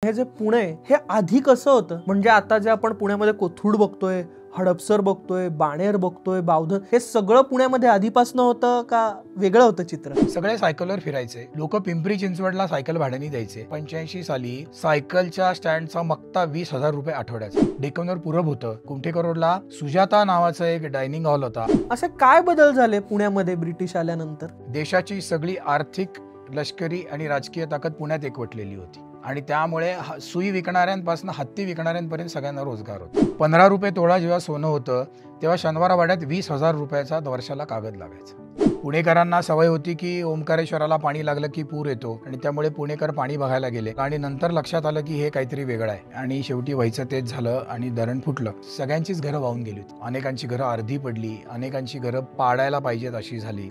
हे जे पुणे हे आधी कसं होतं, म्हणजे आता जे आपण पुण्यामध्ये कोथरूड बघतोय, हडपसर बघतोय, बाणेर बघतोय, बावधन, हे सगळं पुण्यामध्ये आधीपासून होतं का वेगळं होतं चित्र? सगळे सायकलवर फिरायचे लोक. पिंपरी चिंचवडला सायकल भाड्याने द्यायचे. 85 साली सायकलच्या स्टँडचा मक्ता 20,000 रुपये आठवड्याचा. डेक्कनवर पूरब होतं. कुमठेकर रोडला सुजाता नावाचा एक डायनिंग हॉल होता. असे काय बदल झाले पुण्यामध्ये ब्रिटिश आल्यानंतर? देशाची सगळी आर्थिक, लष्करी आणि राजकीय ताकद पुण्यात एकवटलेली होती आणि त्यामुळे सुई विकणाऱ्यांपासून हत्ती विकणाऱ्यांपर्यंत सगळ्यांना रोजगार होता. 15 रुपये तोळा जेव्हा सोनं होतं तेव्हा शनिवारवाड्यात 20,000 रुपयाचा वर्षाला कागद लागायचा. पुणेकरांना सवय होती की ओंकारेश्वराला पाणी लागलं की पूर येतो आणि त्यामुळे पुणेकर पाणी बघायला गेले आणि नंतर लक्षात आलं की हे काहीतरी वेगळं आहे आणि शेवटी व्हायचं तेच झालं आणि धरण फुटलं. सगळ्यांचीच घरं वाहून गेली होती. अनेकांची घरं अर्धी पडली, अनेकांची घरं पाडायला पाहिजेत अशी झाली.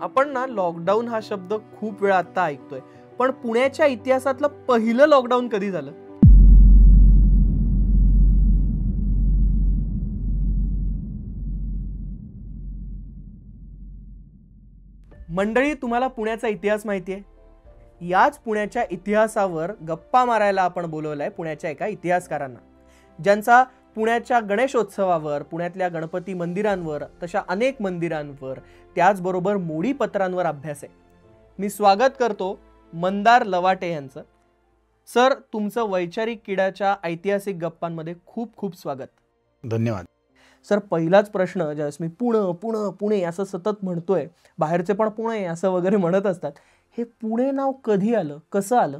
आपण ना लॉकडाऊन हा शब्द खूप वेळा आता ऐकतोय, पण पुण्याच्या इतिहासातलं पहिलं लॉकडाऊन कधी झालं? मंडळी, तुम्हाला पुण्याचा इतिहास माहिती आहे? याच पुण्याच्या इतिहासावर गप्पा मारायला आपण बोलवलंय पुण्याच्या एका इतिहासकारांना, ज्यांचा पुण्याच्या गणेशोत्सवावर, पुण्यातल्या गणपती मंदिरांवर, तशा अनेक मंदिरांवर, त्याचबरोबर मोडी पत्रांवर अभ्यास आहे. मी स्वागत करतो मंदार लवाटे यांचं. सर, तुमचं वैचारिक किड्याच्या ऐतिहासिक गप्पांमध्ये खूप खूप स्वागत. धन्यवाद. सर, पहिलाच प्रश्न, ज्यावेळेस मी पुणे असं सतत म्हणतोय, बाहेरचे पण पुणे असं वगैरे म्हणत असतात, हे पुणे नाव कधी आलं, कसं आलं?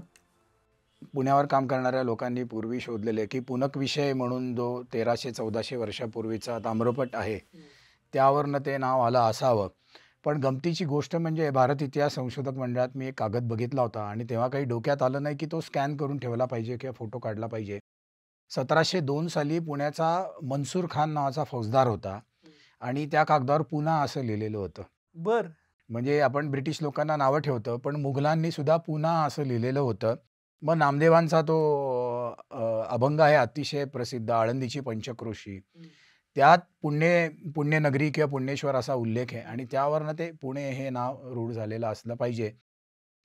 पुण्यावर काम करणाऱ्या लोकांनी पूर्वी शोधलेले की पुणक विषय म्हणून जो 1300-1400 वर्षापूर्वीचा ताम्रपट आहे त्यावरनं ते नाव आलं असावं. पण गमतीची गोष्ट म्हणजे भारत इतिहास संशोधक मंडळात मी एक कागद बघितला होता आणि तेव्हा काही डोक्यात आलं नाही की तो स्कॅन करून ठेवला पाहिजे किंवा फोटो काढला पाहिजे. 1702 साली पुण्याचा मनसूर खान नावाचा फौजदार होता आणि त्या कागदावर पुणा असं लिहिलेलं होतं. बर. म्हणजे आपण ब्रिटिश लोकांना नावं ठेवतो, पण मुघलांनी सुद्धा पुणा असं लिहिलेलं होतं. मग नामदेवांचा तो अभंग आहे अतिशय प्रसिद्ध, आळंदीची पंचक्रोशी, त्यात पुण्यनगरी किंवा पुण्येश्वर असा उल्लेख आहे आणि त्यावरनं ते पुणे हे नाव रूढ झालेलं असलं पाहिजे.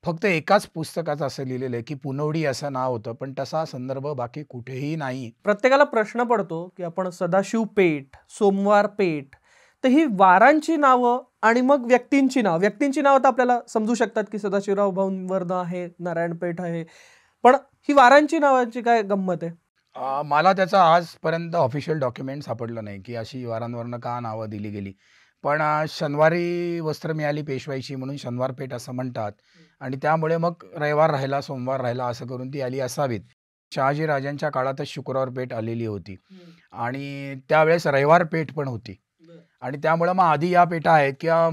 फक्त एकाच पुस्तकाचं असं लिहिलेलं आहे की पुनवडी असं नाव होतं, पण तसा संदर्भ बाकी कुठेही नाही. प्रत्येकाला प्रश्न पडतो की आपण सदाशिव पेठ, सोमवार पेठ, तर ही वारांची नावं आणि मग व्यक्तींची नावं तर आपल्याला समजू शकतात की सदाशिवराव भाऊंवरनं आहे, नारायण पेठ आहे, पण ही वारांची नावाची काय गंमत आहे? मला त्याचा आजपर्यंत ऑफिशियल डॉक्युमेंट सापडलं नाही की अशी वारांवरनं का नावं दिली गेली. पण शनिवारी वस्त्र मिळाली पेशवाईची म्हणून शनिवार पेठ असं म्हणतात आणि त्यामुळे मग रविवार राहिला, सोमवार राहिला असं करून ती आली असावीत. शहाजी राजांच्या काळातच शुक्रवार पेठ आलेली होती आणि त्यावेळेस रविवार पेठ पण होती आणि त्यामुळे मग आधी या पेठा आहेत किंवा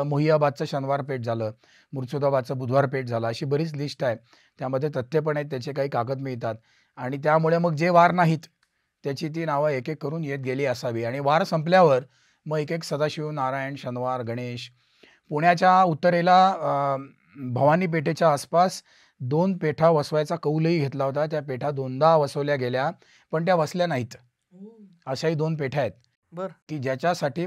मोहियाबादचं शनिवार पेठ झालं, मुर्सुदाबादचं बुधवार पेठ झालं, अशी बरीच लिस्ट आहे. त्यामध्ये तथ्य पण आहेत, त्याचे काही कागद मिळतात आणि त्यामुळे मग जे वार नाहीत त्याची ती नावं एक एक करून येत गेली असावी आणि वार संपल्यावर मग एक एक सदाशिव, नारायण, शनिवार, गणेश. पुण्याच्या उत्तरेला भवानी पेठेच्या आसपास 2 पेठा वसवायचा कौलही घेतला होता. त्या पेठा 2दा वसवल्या गेल्या, पण त्या वसल्या नाहीत. अशाही 2 पेठा आहेत की ज्याच्यासाठी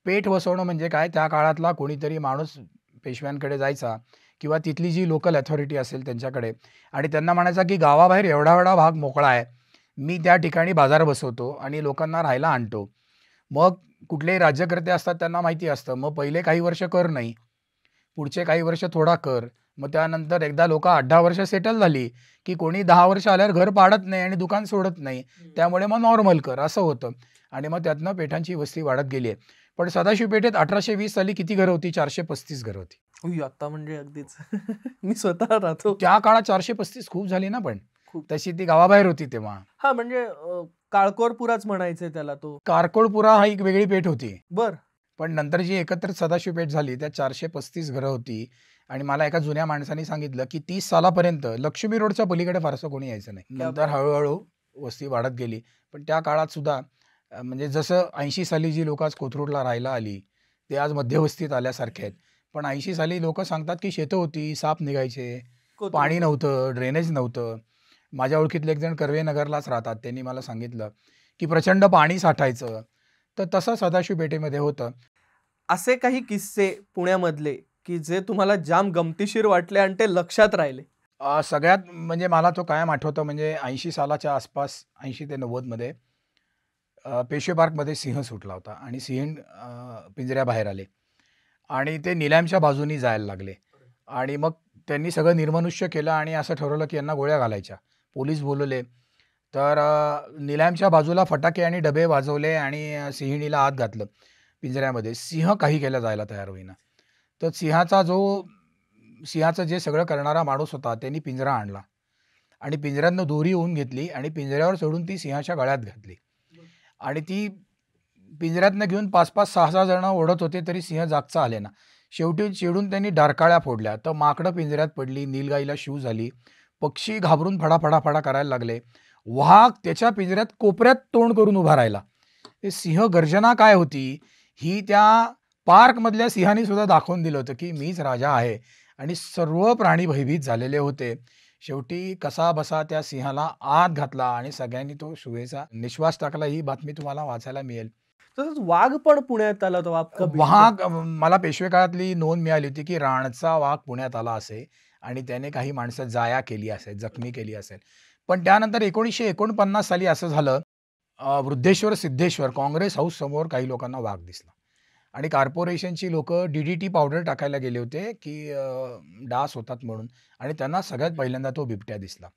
पेठ वसवणं म्हणजे काय, त्या काळातला कोणीतरी माणूस पेशव्यांकडे जायचा किंवा तिथली जी लोकल अथॉरिटी असेल त्यांच्याकडे आणि त्यांना म्हणायचा की गावाबाहेर एवढा एवढा भाग मोकळा आहे, मी त्या ठिकाणी बाजार बसवतो आणि लोकांना राहायला आणतो. मग कुठलेही राज्यकर्ते असतात त्यांना माहिती असतं, मग पहिले काही वर्ष कर नाही, पुढचे काही वर्ष थोडा कर, मग त्यानंतर एकदा लोक 8-10 वर्ष सेटल झाली की कोणी 10 वर्ष आल्यावर घर पाडत नाही आणि दुकान सोडत नाही, त्यामुळे मग नॉर्मल कर असं होतं आणि मग त्यातनं पेठांची वस्ती वाढत गेली आहे. पण सदाशिव पेठेत 1820 साली किती घरं होती? 435 घरं होती. आता म्हणजे अगदीच मी स्वतः राहतो त्या काळात 435 खूप झाली ना, पण तशी ती गावाबाहेर होती तेव्हा. हा, म्हणजे काळकोरपुराच म्हणायचे त्याला. तो कारकोळपुरा हा एक वेगळी पेठ होती. बर. पण नंतर जी एकत्रित सदाशिव पेठ झाली त्यात 435 घरं होती आणि मला एका जुन्या माणसाने सांगितलं की 30 सालापर्यंत लक्ष्मी रोडच्या पलीकडे फारसं कोणी यायचं नाही. नंतर हळूहळू वस्ती वाढत गेली. पण त्या काळात सुद्धा म्हणजे जसं 80 साली जी लोक आज कोथरूडला राहायला आली ते आज मध्यवस्तीत आल्यासारखे आहेत. पण 80 साली लोक सांगतात की शेतं होती, साप निघायचे, पाणी नव्हतं, ड्रेनेज नव्हतं. माझ्या ओळखीतले एक जण कर्वेनगरलाच राहतात, त्यांनी मला सांगितलं की प्रचंड पाणी साठायचं. तर तसं सदाशिव पेठेमध्ये होतं. असे काही किस्से पुण्यामधले की जे तुम्हाला जाम गमतीशीर वाटले आणि ते लक्षात राहिले? सगळ्यात म्हणजे मला तो कायम आठवतो म्हणजे 80 सालाच्या आसपास 80 ते 90 मध्ये पेशवे पार्कमध्ये सिंह सुटला होता आणि सिंह पिंजऱ्याबाहेर आले आणि ते निलामच्या बाजूनी जायला लागले आणि मग त्यांनी सगळं निर्मनुष्य केलं आणि असं ठरवलं की यांना गोळ्या घालायच्या. पोलीस बोलवले. तर निलामच्या बाजूला फटाके आणि डबे वाजवले आणि सिंहिणीला आत घातलं पिंजऱ्यामध्ये. सिंह काही केलं जायला तयार होईना. तर सिंहाचं जे सगळं करणारा माणूस होता त्यांनी पिंजरा आणला आणि पिंजऱ्यातनं दोरी ओवून घेतली आणि पिंजऱ्यावर चढून ती सिंहाच्या गळ्यात घातली आणि ती पिंजऱ्यातनं घेऊन 5-5, 6-6 जण ओढत होते तरी सिंह जागचा आले ना. शेवटी चिडून त्यांनी डारकाळ्या फोडल्या. तर माकडं पिंजऱ्यात पडली, नीलगाईला शिव झाली. पक्षी घाबरून फडा करायला लागले. वाघ त्याच्या पिंजऱ्यात कोपऱ्यात तोंड करून उभा राहिला. ते सिंह गर्जना काय होती ही त्या पार्कमधल्या सिंहाने सुद्धा दाखवून दिलं होतं की मीच राजा आहे आणि सर्व प्राणी भयभीत झालेले होते. शेवटी कसाबसा त्या सिंहाला आत घातला आणि सगळ्यांनी तो शुभेचा निश्वास टाकला. ही बातमी तुम्हाला वाचायला मिळेल. तसंच वाघ पण पुण्यात आला होता, अख्खा बिबट्या. वाघ मला पेशवे काळातली नोंद मिळाली होती की राणचा वाघ पुण्यात आला असे आणि त्याने काही माणसं जाया केली असेल, जखमी केली असेल. पण त्यानंतर 1949 साली असं झालं, वृद्धेश्वर सिद्धेश्वर काँग्रेस हाऊस समोर काही लोकांना वाघ दिसला आणि कॉर्पोरेशनची लोकं DDT पावडर टाकायला गेले होते की डास होतात म्हणून आणि त्यांना सगळ्यात पहिल्यांदा तो बिबट्या दिसला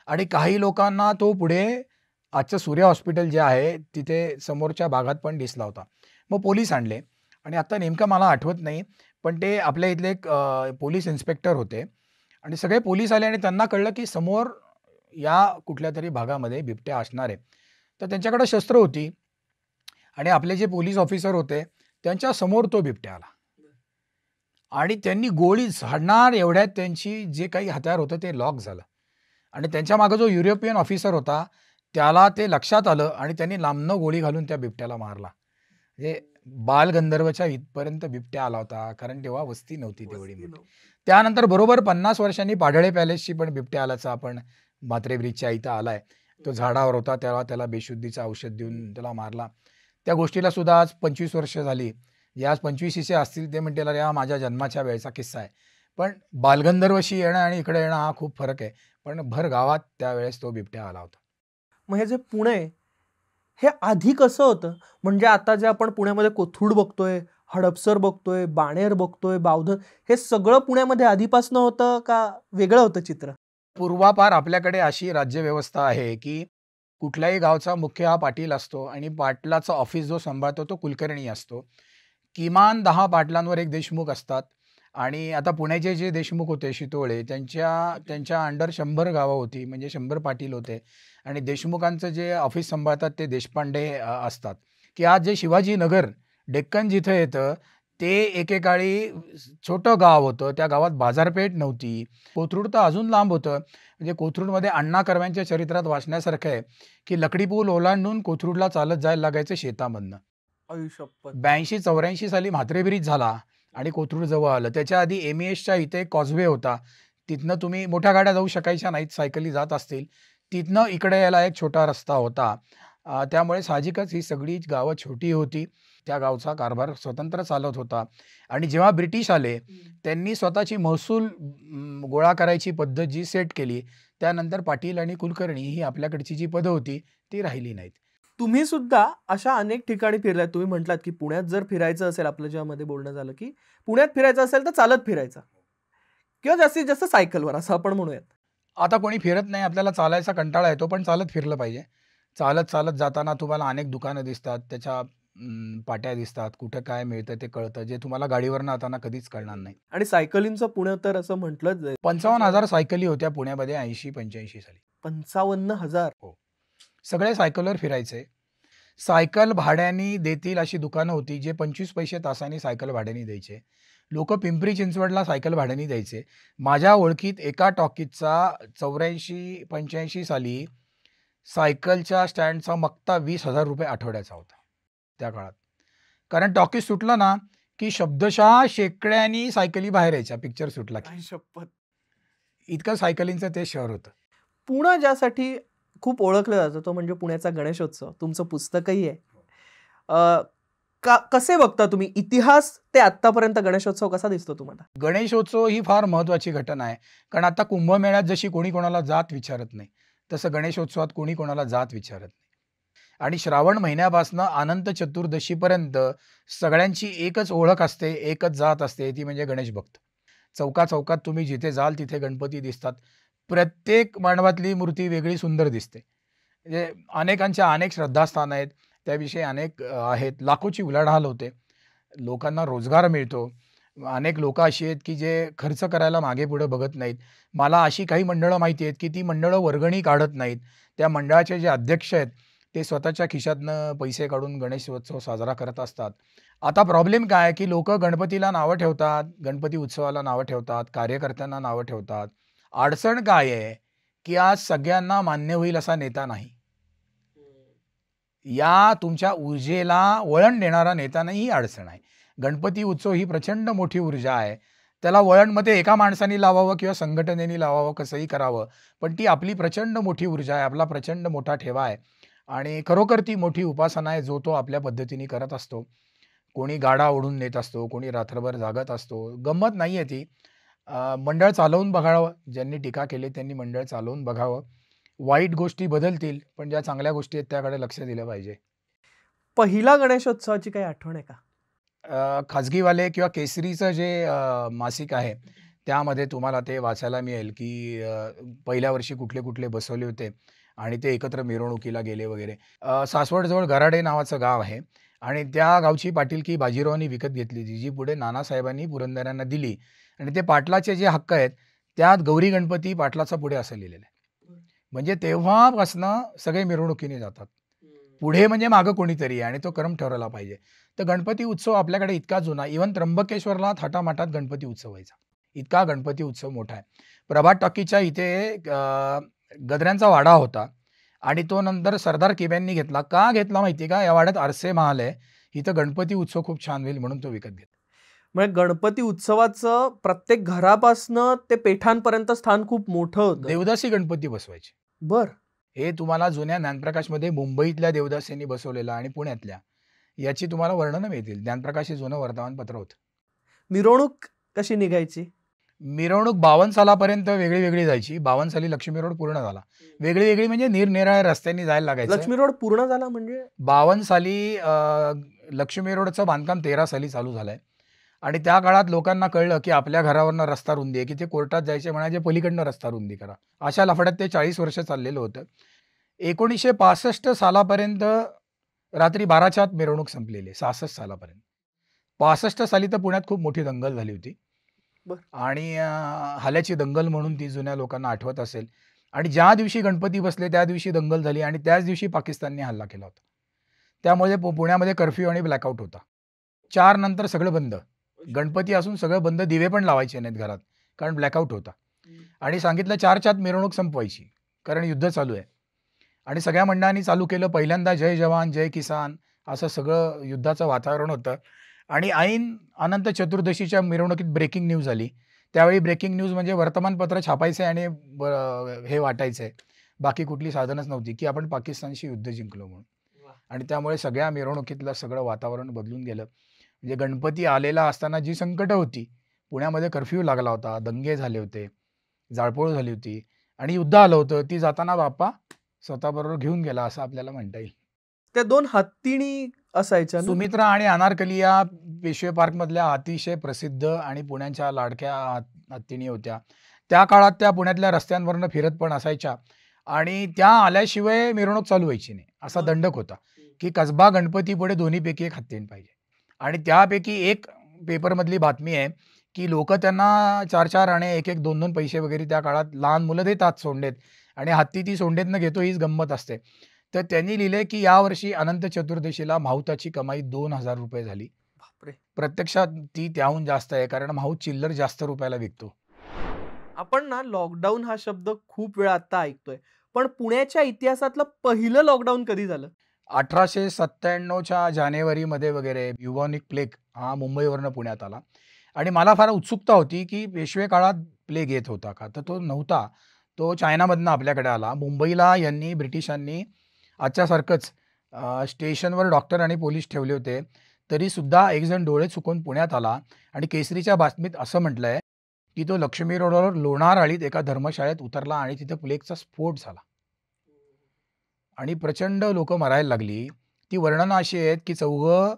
आणि काही लोकांना तो पुढे आजचं सूर्या हॉस्पिटल जे आहे तिथे समोरच्या भागात पण दिसला होता. मग पोलीस आणले आणि आता नेमकं मला आठवत नाही, पण ते आपल्या इथले एक पोलीस इन्स्पेक्टर होते आणि सगळे पोलीस आले आणि त्यांना कळलं की समोर या कुठल्यातरी भागामध्ये बिबट्या असणार आहे. तर त्यांच्याकडे शस्त्र होती आणि आपले जे पोलीस ऑफिसर होते त्यांच्या समोर तो बिबट्या आला आणि त्यांनी गोळी झाडणार एवढ्यात त्यांची जे काही हत्यार होतं ते लॉक झालं आणि त्यांच्या मागे जो युरोपियन ऑफिसर होता त्याला ते लक्षात आलं आणि त्यांनी लांबनं गोळी घालून त्या बिबट्याला मारला. म्हणजे बालगंधर्वच्या इथपर्यंत बिबट्या आला होता, कारण तेव्हा वस्ती नव्हती तेवढी मोठी. त्यानंतर बरोबर 50 वर्षांनी पाडळे पॅलेसची पण बिबट्या आल्याचा आपण म्हात्रे ब्रिजच्या इथं आलाय. तो झाडावर होता तेव्हा त्याला बेशुद्धीचं औषध देऊन त्याला मारला. त्या गोष्टीला सुद्धा आज 25 वर्ष झाली. जे आज 25शीचे असतील ते म्हणतील अरे हा माझ्या जन्माच्या वेळचा किस्सा आहे. पण बालगंधर्वशी येणं आणि इकडे येणं हा खूप फरक आहे. पण भर गावात त्यावेळेस तो बिबट्या आला होता. मग हे जे पुणे हे आधी कसं होतं? म्हणजे आता जे आपण पुण्यामध्ये कोथरूड बघतोय, हडपसर बघतोय, बाणेर बघतोय, बावधन, हे सगळं पुण्यामध्ये आधीपासनं होतं का वेगळं होतं चित्र? पूर्वापार आपल्याकडे अशी राज्यव्यवस्था आहे की कुठल्याही गावचा मुख्य हा पाटील असतो आणि पाटलाचा ऑफिस जो सांभाळतो तो कुलकर्णी असतो. किमान 10 पाटलांवर एक देशमुख असतात आणि आता पुण्याचे जे देशमुख होते शितोळे त्यांच्या अंडर 100 गावं होती, म्हणजे 100 पाटील होते आणि देशमुखांचं जे ऑफिस सांभाळतात ते देशपांडे असतात. की आज जे शिवाजीनगर डेक्कन जिथं येतं ते एकेकाळी छोटं गाव होतं. त्या गावात बाजारपेठ नव्हती. कोथरूड तर अजून लांब होतं. म्हणजे कोथरूडमध्ये अण्णा कर्व्यांच्या चरित्रात वाचण्यासारखं आहे की लकडी पूल ओलांडून कोथरूडला चालत जायला लागायचं शेतामधनं. आई शपथ. 82-84 साली म्हात्रे ब्रिज झाला आणि कोथरूड जवळ आलं. त्याच्या आधी MESच्या इथे एक कॉजवे होता. तिथनं तुम्ही मोठ्या गाड्या जाऊ शकायच्या नाहीत, सायकली जात असतील. तिथनं इकडे यायला एक छोटा रस्ता होता. त्यामुळे साहजिकच ही सगळी गावं छोटी होती. त्या गावचा कारभार स्वतंत्र चालत होता आणि जेव्हा ब्रिटिश आले त्यांनी स्वतःची महसूल गोळा करायची पद्धत जी सेट केली, त्यानंतर पाटील आणि कुलकर्णी ही आपल्याकडची जी पदं होती ती राहिली नाहीत. तुम्ही सुद्धा अशा अनेक ठिकाणी फिरलात. तुम्ही म्हटलात की पुण्यात जर फिरायचं असेल, आपलं ज्यामध्ये बोलणं झालं की पुण्यात फिरायचं असेल तर चालत फिरायचं किंवा जास्तीत जास्त सायकलवर, असं आपण म्हणूयात. आता कोणी फिरत नाही, आपल्याला चालायचा कंटाळा येतो, पण चालत फिरलं पाहिजे. चालत जाताना तुम्हाला अनेक दुकानं दिसतात, त्याच्या पाट्या दिसतात, कुठं काय मिळतं ते कळतं, जे तुम्हाला गाडीवरनं जाताना कधीच कळणार नाही. आणि सायकलींचं पुणे तर असं म्हटलंच आहे. 55,000 सायकली होत्या पुण्यामध्ये 80-85 साली. 55,000. हो. सगळे सायकलवर फिरायचे. सायकल भाड्याने देतील अशी दुकानं होती, जे 25 पैसे तासाने सायकल भाड्याने द्यायचे. लोकं पिंपरी चिंचवडला सायकल भाड्याने द्यायचे. माझ्या ओळखीत एका टॉकीजचा 84-85 साली सायकलच्या स्टँडचा मक्ता ₹20,000 आठवड्याचा होता त्या काळात. कारण टॉकीज सुटलं ना की शब्दशः शेकड्यांनी सायकली बाहेर यायच्या पिक्चर सुटला की. आई शपथ. इतकं सायकलींचं ते शहर होतं. पुणे ज्यासाठी खूप ओळखलं जातं तो म्हणजे पुण्याचा गणेशोत्सव. तुमचं पुस्तकही आहे. कसे बघता तुम्ही इतिहास ते आतापर्यंत गणेशोत्सव कसा दिसतो तुम्हाला? गणेशोत्सव ही फार महत्त्वाची घटना आहे. कारण आता कुंभमेळ्यात जशी कोणी कोणाला जात विचारत नाही, तसं गणेशोत्सवात कोणी कोणाला जात विचारत नाही. आणि श्रावण महिन्यापासून अनंत चतुर्दशीपर्यंत सगळ्यांची एकच ओळख असते, एकच जात असते, ती म्हणजे गणेश भक्त. चौकाचौकात तुम्ही जिथे जाल तिथे गणपती दिसतात. प्रत्येक मानवातली मूर्ती वेगळी सुंदर दिसते. म्हणजे अनेकांच्या अनेक श्रद्धास्थान आहेत, त्याविषयी अनेक आहेत. लाखोची उलाढाल होते. लोकांना रोजगार मिळतो. अनेक लोकं अशी आहेत, की जे खर्च करायला मागे-पुढे बघत नाहीत. मला अशी काही मंडळं माहिती आहेत, की ती मंडळं वर्गणी काढत नाहीत. त्या मंडळाचे जे अध्यक्ष आहेत, ते स्वतःच्या खिशातनं पैसे काढून गणेशोत्सव साजरा करत असतात. आता प्रॉब्लेम काय आहे, की लोकं गणपतीला नावं ठेवतात, गणपती उत्सवाला नावं ठेवतात, कार्यकर्त्यांना नावं ठेवतात. अडचण काय आहे, की आज सगळ्यांना मान्य होईल असा नेता नाही. या तुमच्या ऊर्जेला वळण देणारा नेता नाही, ही अडचण आहे. गणपती उत्सव ही प्रचंड मोठी ऊर्जा आहे. त्याला वळण मग ते एका माणसाने लावावं किंवा संघटनेने लावावं, कसंही करावं. पण ती आपली प्रचंड मोठी ऊर्जा आहे, आपला प्रचंड मोठा ठेवा आहे आणि खरोखर ती मोठी उपासना आहे, जो तो आपल्या पद्धतीने करत असतो. कोणी गाडा ओढून नेत असतो, कोणी रात्रभर जागत असतो. गंमत नाही आहे ती. मंडळ चालवून बघावं. ज्यांनी टीका केली त्यांनी मंडळ चालवून बघावं. वाईट गोष्टी बदलतील, पण ज्या चांगल्या गोष्टी आहेत त्याकडे लक्ष दिलं पाहिजे. पहिला गणेशोत्सवाची काही आठवण आहे का? खाजगीवाले किंवा केसरीचं जे मासिक आहे, त्यामध्ये तुम्हाला ते वाचायला मिळेल, की पहिल्या वर्षी कुठले-कुठले बसवले होते आणि ते एकत्र मिरवणुकीला गेले वगैरे. सासवडजवळ गराडे नावाचं गाव आहे आणि त्या गावची पाटीलकी बाजीरावांनी विकत घेतली होती, जी पुढे नानासाहेबांनी पुरंदऱ्यांना दिली आणि ते पाटलाचे जे हक्क आहेत, त्यात गौरी गणपती पाटलाचा पुढे असं लिहिलेलं आहे. म्हणजे तेव्हापासनं सगळे मिरवणुकीने जातात. पुढे म्हणजे मागं कोणीतरी आहे आणि तो क्रम ठरवला पाहिजे. तर गणपती उत्सव आपल्याकडे इतका जुना, इव्हन त्र्यंबकेश्वरला थाटामाटात गणपती उत्सव व्हायचा. इतका गणपती उत्सव मोठा आहे. प्रभात टॉकीजच्या इथे गजऱ्यांचा वाडा होता आणि तो नंतर सरदार केब्यांनी घेतला. का घेतला माहिती आहे का? या वाड्यात आरसे महाल आहे. इथं गणपती उत्सव खूप छान होईल म्हणून तो विकत घेतला. म्हणजे गणपती उत्सवाचं प्रत्येक घरापासनं ते पेठांपर्यंत स्थान खूप मोठं होतं. देवदासी गणपती बसवायचे. बर. हे तुम्हाला जुन्या ज्ञानप्रकाशमध्ये मुंबईतल्या देवदासींनी बसवलेलं आणि पुण्यातल्या याची तुम्हाला वर्णनं मिळतील. ज्ञानप्रकाश हे जुनं वर्तमानपत्र होतं. मिरवणूक कशी निघायची? मिरवणूक 52 सालापर्यंत वेगळी जायची. 52 साली लक्ष्मी रोड पूर्ण झाला. वेगळी म्हणजे निरनिराळ्या रस्त्यांनी जायला लागायचं. लक्ष्मी रोड पूर्ण झाला म्हणजे 52 साली लक्ष्मी रोडचं बांधकाम 13 साली चालू झालंय आणि त्या काळात लोकांना कळलं, की आपल्या घरावरनं रस्ता रुंदी आहे, की ते कोर्टात जायचे म्हणायचे पलीकडनं रस्ता रुंदी करा. अशा लफड्यात ते 40 वर्ष चाललेलं होतं. 1965 सालापर्यंत रात्री 12च्या आत मिरवणूक संपलेली आहे. 66 सालापर्यंत. 65 साली तर पुण्यात खूप मोठी दंगल झाली होती. आणि हाल्याची दंगल म्हणून ती जुन्या लोकांना आठवत असेल. आणि ज्या दिवशी गणपती बसले त्या दिवशी दंगल झाली आणि त्याच दिवशी पाकिस्तानने हल्ला केला होता. त्यामुळे पुण्यामध्ये कर्फ्यू आणि ब्लॅकआउट होता. 4 नंतर सगळं बंद. गणपती असून सगळं बंद. दिवे पण लावायचे नाहीत घरात, कारण ब्लॅकआउट होता. आणि सांगितलं 4च्या आत मिरवणूक संपवायची, कारण युद्ध चालू आहे. आणि सगळ्या मंडळांनी चालू केलं. पहिल्यांदा जय जवान जय किसान असं सगळं युद्धाचं वातावरण होतं. आणि ऐन अनंत चतुर्दशीच्या मिरवणुकीत ब्रेकिंग न्यूज आली. त्यावेळी ब्रेकिंग न्यूज म्हणजे वर्तमानपत्र छापायचे आणि हे वाटायचे. बाकी कुठली साधनच नव्हती, की आपण पाकिस्तानशी युद्ध जिंकलो म्हणून. आणि त्यामुळे सगळ्या मिरवणुकीतलं सगळं वातावरण बदलून गेलं. म्हणजे गणपती आलेला असताना जी संकटं होती, पुण्यामध्ये कर्फ्यू लागला होता, दंगे झाले होते, जाळपोळ झाली होती आणि युद्ध आलं होतं, ती जाताना बाप्पा स्वतःबरोबर घेऊन गेला असं आपल्याला म्हणता येईल. त्या 2 हत्तीणी असायच्या ना? सुमित्रा आणि अनारकली या पेशवे पार्कमधल्या अतिशय प्रसिद्ध आणि पुण्याच्या लाडक्या हत्तीणी होत्या. त्या काळात त्या पुण्यातल्या रस्त्यांवरनं फिरत पण असायच्या आणि त्या आल्याशिवाय मिरवणूक चालू व्हायची नाही. असा दंडक होता, की कसबा गणपतीपुढे दोन्हीपैकी एक हत्तीण पाहिजे. आणि त्यापैकी एक पेपरमधली बातमी आहे, की लोकं त्यांना 4-4 आणे, 1-1, 2-2 पैसे वगैरे त्या काळात लहान मुलं देतात सोंडेत आणि हत्ती ती सोंडेतनं घेतो हीच गंमत असते. तर त्यांनी लिहिलंय, की यावर्षी अनंत चतुर्दशीला माहुताची कमाई ₹2000 झाली. बापरे. प्रत्यक्षात ती त्याहून जास्त आहे, कारण माहूत चिल्लर जास्त रुपयाला विकतो. आपण ना लॉकडाऊन हा शब्द खूप वेळा आता ऐकतोय, पण पुण्याच्या इतिहासातलं पहिलं लॉकडाऊन कधी झालं? 1897च्या जानेवारीमध्ये वगैरे ब्युबॉनिक प्लेग हा मुंबईवरनं पुण्यात आला आणि मला फार उत्सुकता होती, की पेशवे काळात प्लेग येत होता का? तर तो नव्हता. तो चायनामधनं आपल्याकडे आला. मुंबईला ब्रिटिशांनी आजच्यासारखंच स्टेशनवर डॉक्टर आणि पोलीस ठेवले होते. तरी सुद्धा एक जण डोळे चुकवून पुण्यात आला आणि केसरीच्या बातमीत असं म्हटलंय की तो लक्ष्मी रोडवर लोणार आळीत एका धर्मशाळेत उतरला आणि तिथे प्लेगचा स्फोट झाला आणि प्रचंड लोक मरायला लागली. ती वर्णनं अशी आहेत की चौघं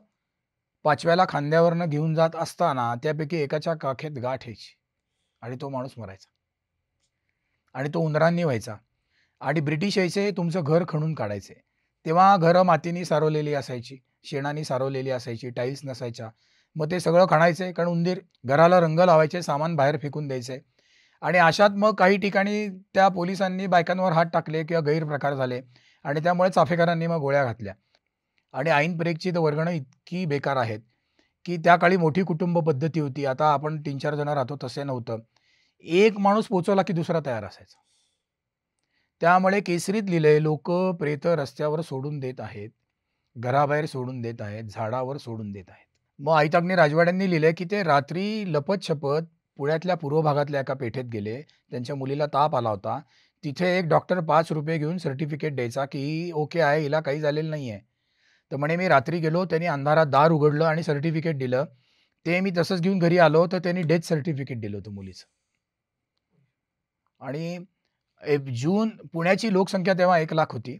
5व्याला खांद्यावरनं घेऊन जात असताना त्यापैकी एकाच्या काखेत गाठ यायची आणि तो माणूस मरायचा आणि तो उंदरांनी व्हायचा आणि ब्रिटिश यायचे तुमचं घर खणून काढायचे. तेव्हा घरं मातीनी सारवलेली असायची, शेणानी सारवलेली असायची, टाईल्स नसायच्या. मग ते सगळं खणायचे कारण उंदीर घराला रंग लावायचे, सामान बाहेर फेकून द्यायचे आणि अशात मग काही ठिकाणी त्या पोलिसांनी बायकांवर हात टाकले किंवा गैरप्रकार झाले आणि त्यामुळे चाफेकरांनी मग गोळ्या घातल्या. आणि ऐन ब्रेकची तर वर्गणं इतकी बेकार आहेत की त्या काळी मोठी कुटुंब पद्धती होती. आता आपण 3-4 जण राहतो तसे नव्हतं. एक माणूस पोचवला की दुसरा तयार असायचा. त्यामुळे केसरीत लिहिलंय, लोक प्रेत रस्त्यावर सोडून देत आहेत, घराबाहेर सोडून देत आहेत, झाडावर सोडून देत आहेत. मग आईतागणी राजवाड्यांनी लिहिलंय की ते रात्री लपत-छपत पुण्यातल्या पूर्व भागातल्या एका पेठेत गेले. त्यांच्या मुलीला ताप आला होता. तिथे एक डॉक्टर ₹5 घेऊन सर्टिफिकेट द्यायचा की ही ओके आहे, हिला काही झालेलं नाहीये. तर म्हणे मी रात्री गेलो, त्यांनी अंधारात दार उघडलं आणि सर्टिफिकेट दिलं. ते मी तसंच घेऊन घरी आलो तर त्यांनी डेथ सर्टिफिकेट दिलं होतं मुलीचं. आणि जून पुण्याची लोकसंख्या तेव्हा 1,00,000 होती.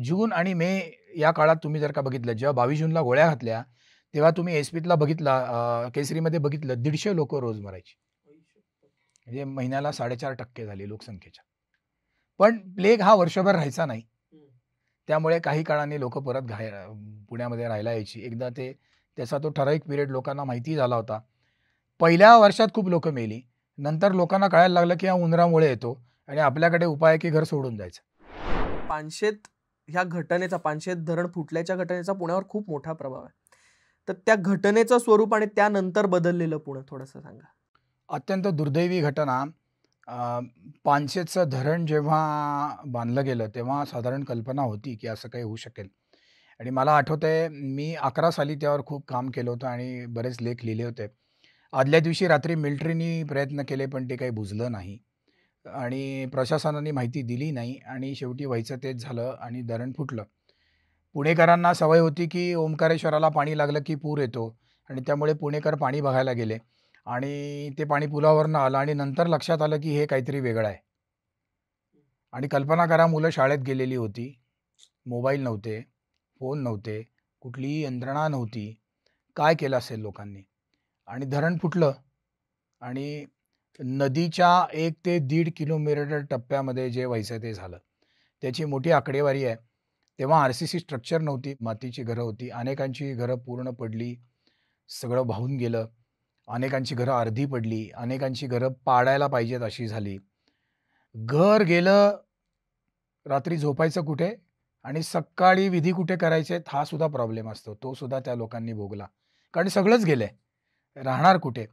जून आणि मे या काळात तुम्ही जर का बघितलं, जेव्हा 22 जूनला गोळ्या घातल्या, तेव्हा तुम्ही एसपीतला बघितला, केसरीमध्ये बघितलं 150 लोक रोज मरायची. म्हणजे महिन्याला 4.5% झाली लोकसंख्येच्या. पण प्लेग हा वर्षभर राहायचा नाही. त्यामुळे काही काळाने लोक परत पुण्यामध्ये राहायला यायची. एकदा त्याचा तो ठराविक पिरियड लोकांना माहिती झाला होता. पहिल्या वर्षात खूप लोक मेली. नंतर लोकांना कळायला लागलं की हा उंदरामुळे येतो आणि आपल्याकडे उपाय आहे की घर सोडून जायचं. पानशेत ह्या घटनेचा, पानशेत धरण फुटल्याच्या घटनेचा पुण्यावर खूप मोठा प्रभाव आहे. तर त्या घटनेचं स्वरूप आणि त्यानंतर बदललेलं पुणे थोडंसं सांगा. अत्यंत दुर्दैवी घटना. पानशेतचं धरण जेव्हा बांधलं गेलं तेव्हा साधारण कल्पना होती की असं काही होऊ शकेल आणि मला आठवतंय मी 11 साली त्यावर खूप काम केलं होतं आणि बरेच लेख लिहिले होते. आदल्या दिवशी रात्री मिलिटरीनी प्रयत्न केले पण ते काही बुजलं नाही आणि प्रशासनाने माहिती दिली नाही आणि शेवटी व्हायचं तेच झालं आणि धरण फुटलं. पुणेकरांना सवय होती की ओंकारेश्वराला पाणी लागलं की पूर येतो आणि त्यामुळे पुणेकर पाणी बघायला गेले आणि ते पाणी पुलावरनं आलं आणि नंतर लक्षात आलं की हे काहीतरी वेगळं आहे. आणि कल्पना करा, मुलं शाळेत गेलेली होती, मोबाईल नव्हते, फोन नव्हते, कुठलीही यंत्रणा नव्हती. काय केलं असेल लोकांनी? आणि धरण फुटलं आणि नदीच्या 1 ते 1.5 किलोमीटर टप्प्यामध्ये जे व्हायचं ते झालं. त्याची मोठी आकडेवारी आहे. तेव्हा आर-सी-सी स्ट्रक्चर नव्हती, मातीची घरं होती. अनेकांची घरं पूर्ण पडली, सगळं वाहून गेलं. अनेकांची घरं अर्धी पडली, अनेकांची घरं पाडायला पाहिजेत अशी झाली. घर गेलं, रात्री झोपायचं कुठे आणि सकाळी विधी कुठे करायचे हा सुद्धा प्रॉब्लेम असतो. तो सुद्धा त्या लोकांनी भोगला. कारण सगळंच गेलंय. राहणार कुठे?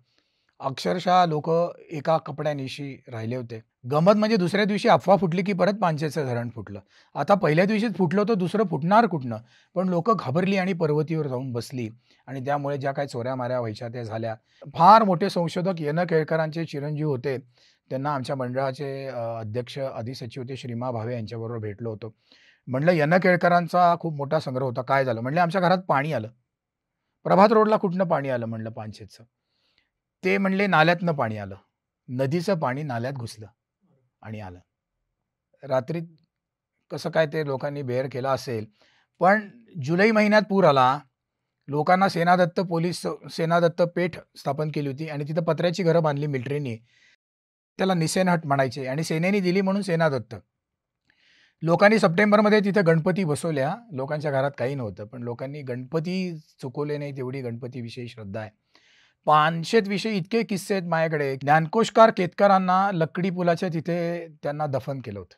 अक्षरशः लोकं एका कपड्यानिशी राहिले होते. गंमत म्हणजे दुसऱ्या दिवशी अफवा फुटली की परत पानशेतचं धरण फुटलं. आता पहिल्या दिवशीच फुटलं होतं, दुसरं फुटणार कुठनं? पण लोकं घाबरली आणि पर्वतीवर जाऊन बसली आणि त्यामुळे ज्या काही चोऱ्या-माऱ्या व्हायच्या त्या झाल्या. फार मोठे संशोधक न. केळकरांचे चिरंजीव होते. त्यांना आमच्या मंडळाचे अध्यक्ष अधिसचिव होते श्रीमा भावे यांच्याबरोबर भेटलो होतो. म्हणलं न. केळकरांचा खूप मोठा संग्रह होता. काय झालं? म्हणले आमच्या घरात पाणी आलं. प्रभात रोडला कुठनं पाणी आलं म्हणलं पानशेतचं. ते म्हणले नाल्यातनं पाणी आलं. नदीचं पाणी नाल्यात घुसलं आणि आलं. रात्री कसं काय ते लोकांनी बेअर केला असेल. पण जुलै महिन्यात पूर आला. लोकांना सेनादत्त पेठ स्थापन केली होती आणि तिथं पत्र्याची घरं बांधली मिलिटरीनी. त्याला निसेनहट म्हणायचे आणि सेनेने दिली म्हणून सेनादत्त. लोकांनी सप्टेंबरमध्ये तिथे गणपती बसवल्या. लोकांच्या घरात काही नव्हतं. पण लोकांनी गणपती चुकवले नाहीत एवढी गणपतीविषयी श्रद्धा आहे. पानशेतविषयी इतके किस्से आहेत माझ्याकडे. ज्ञानकोशकार केतकरांना लकडी पुलाच्या तिथे त्यांना दफन केलं होतं.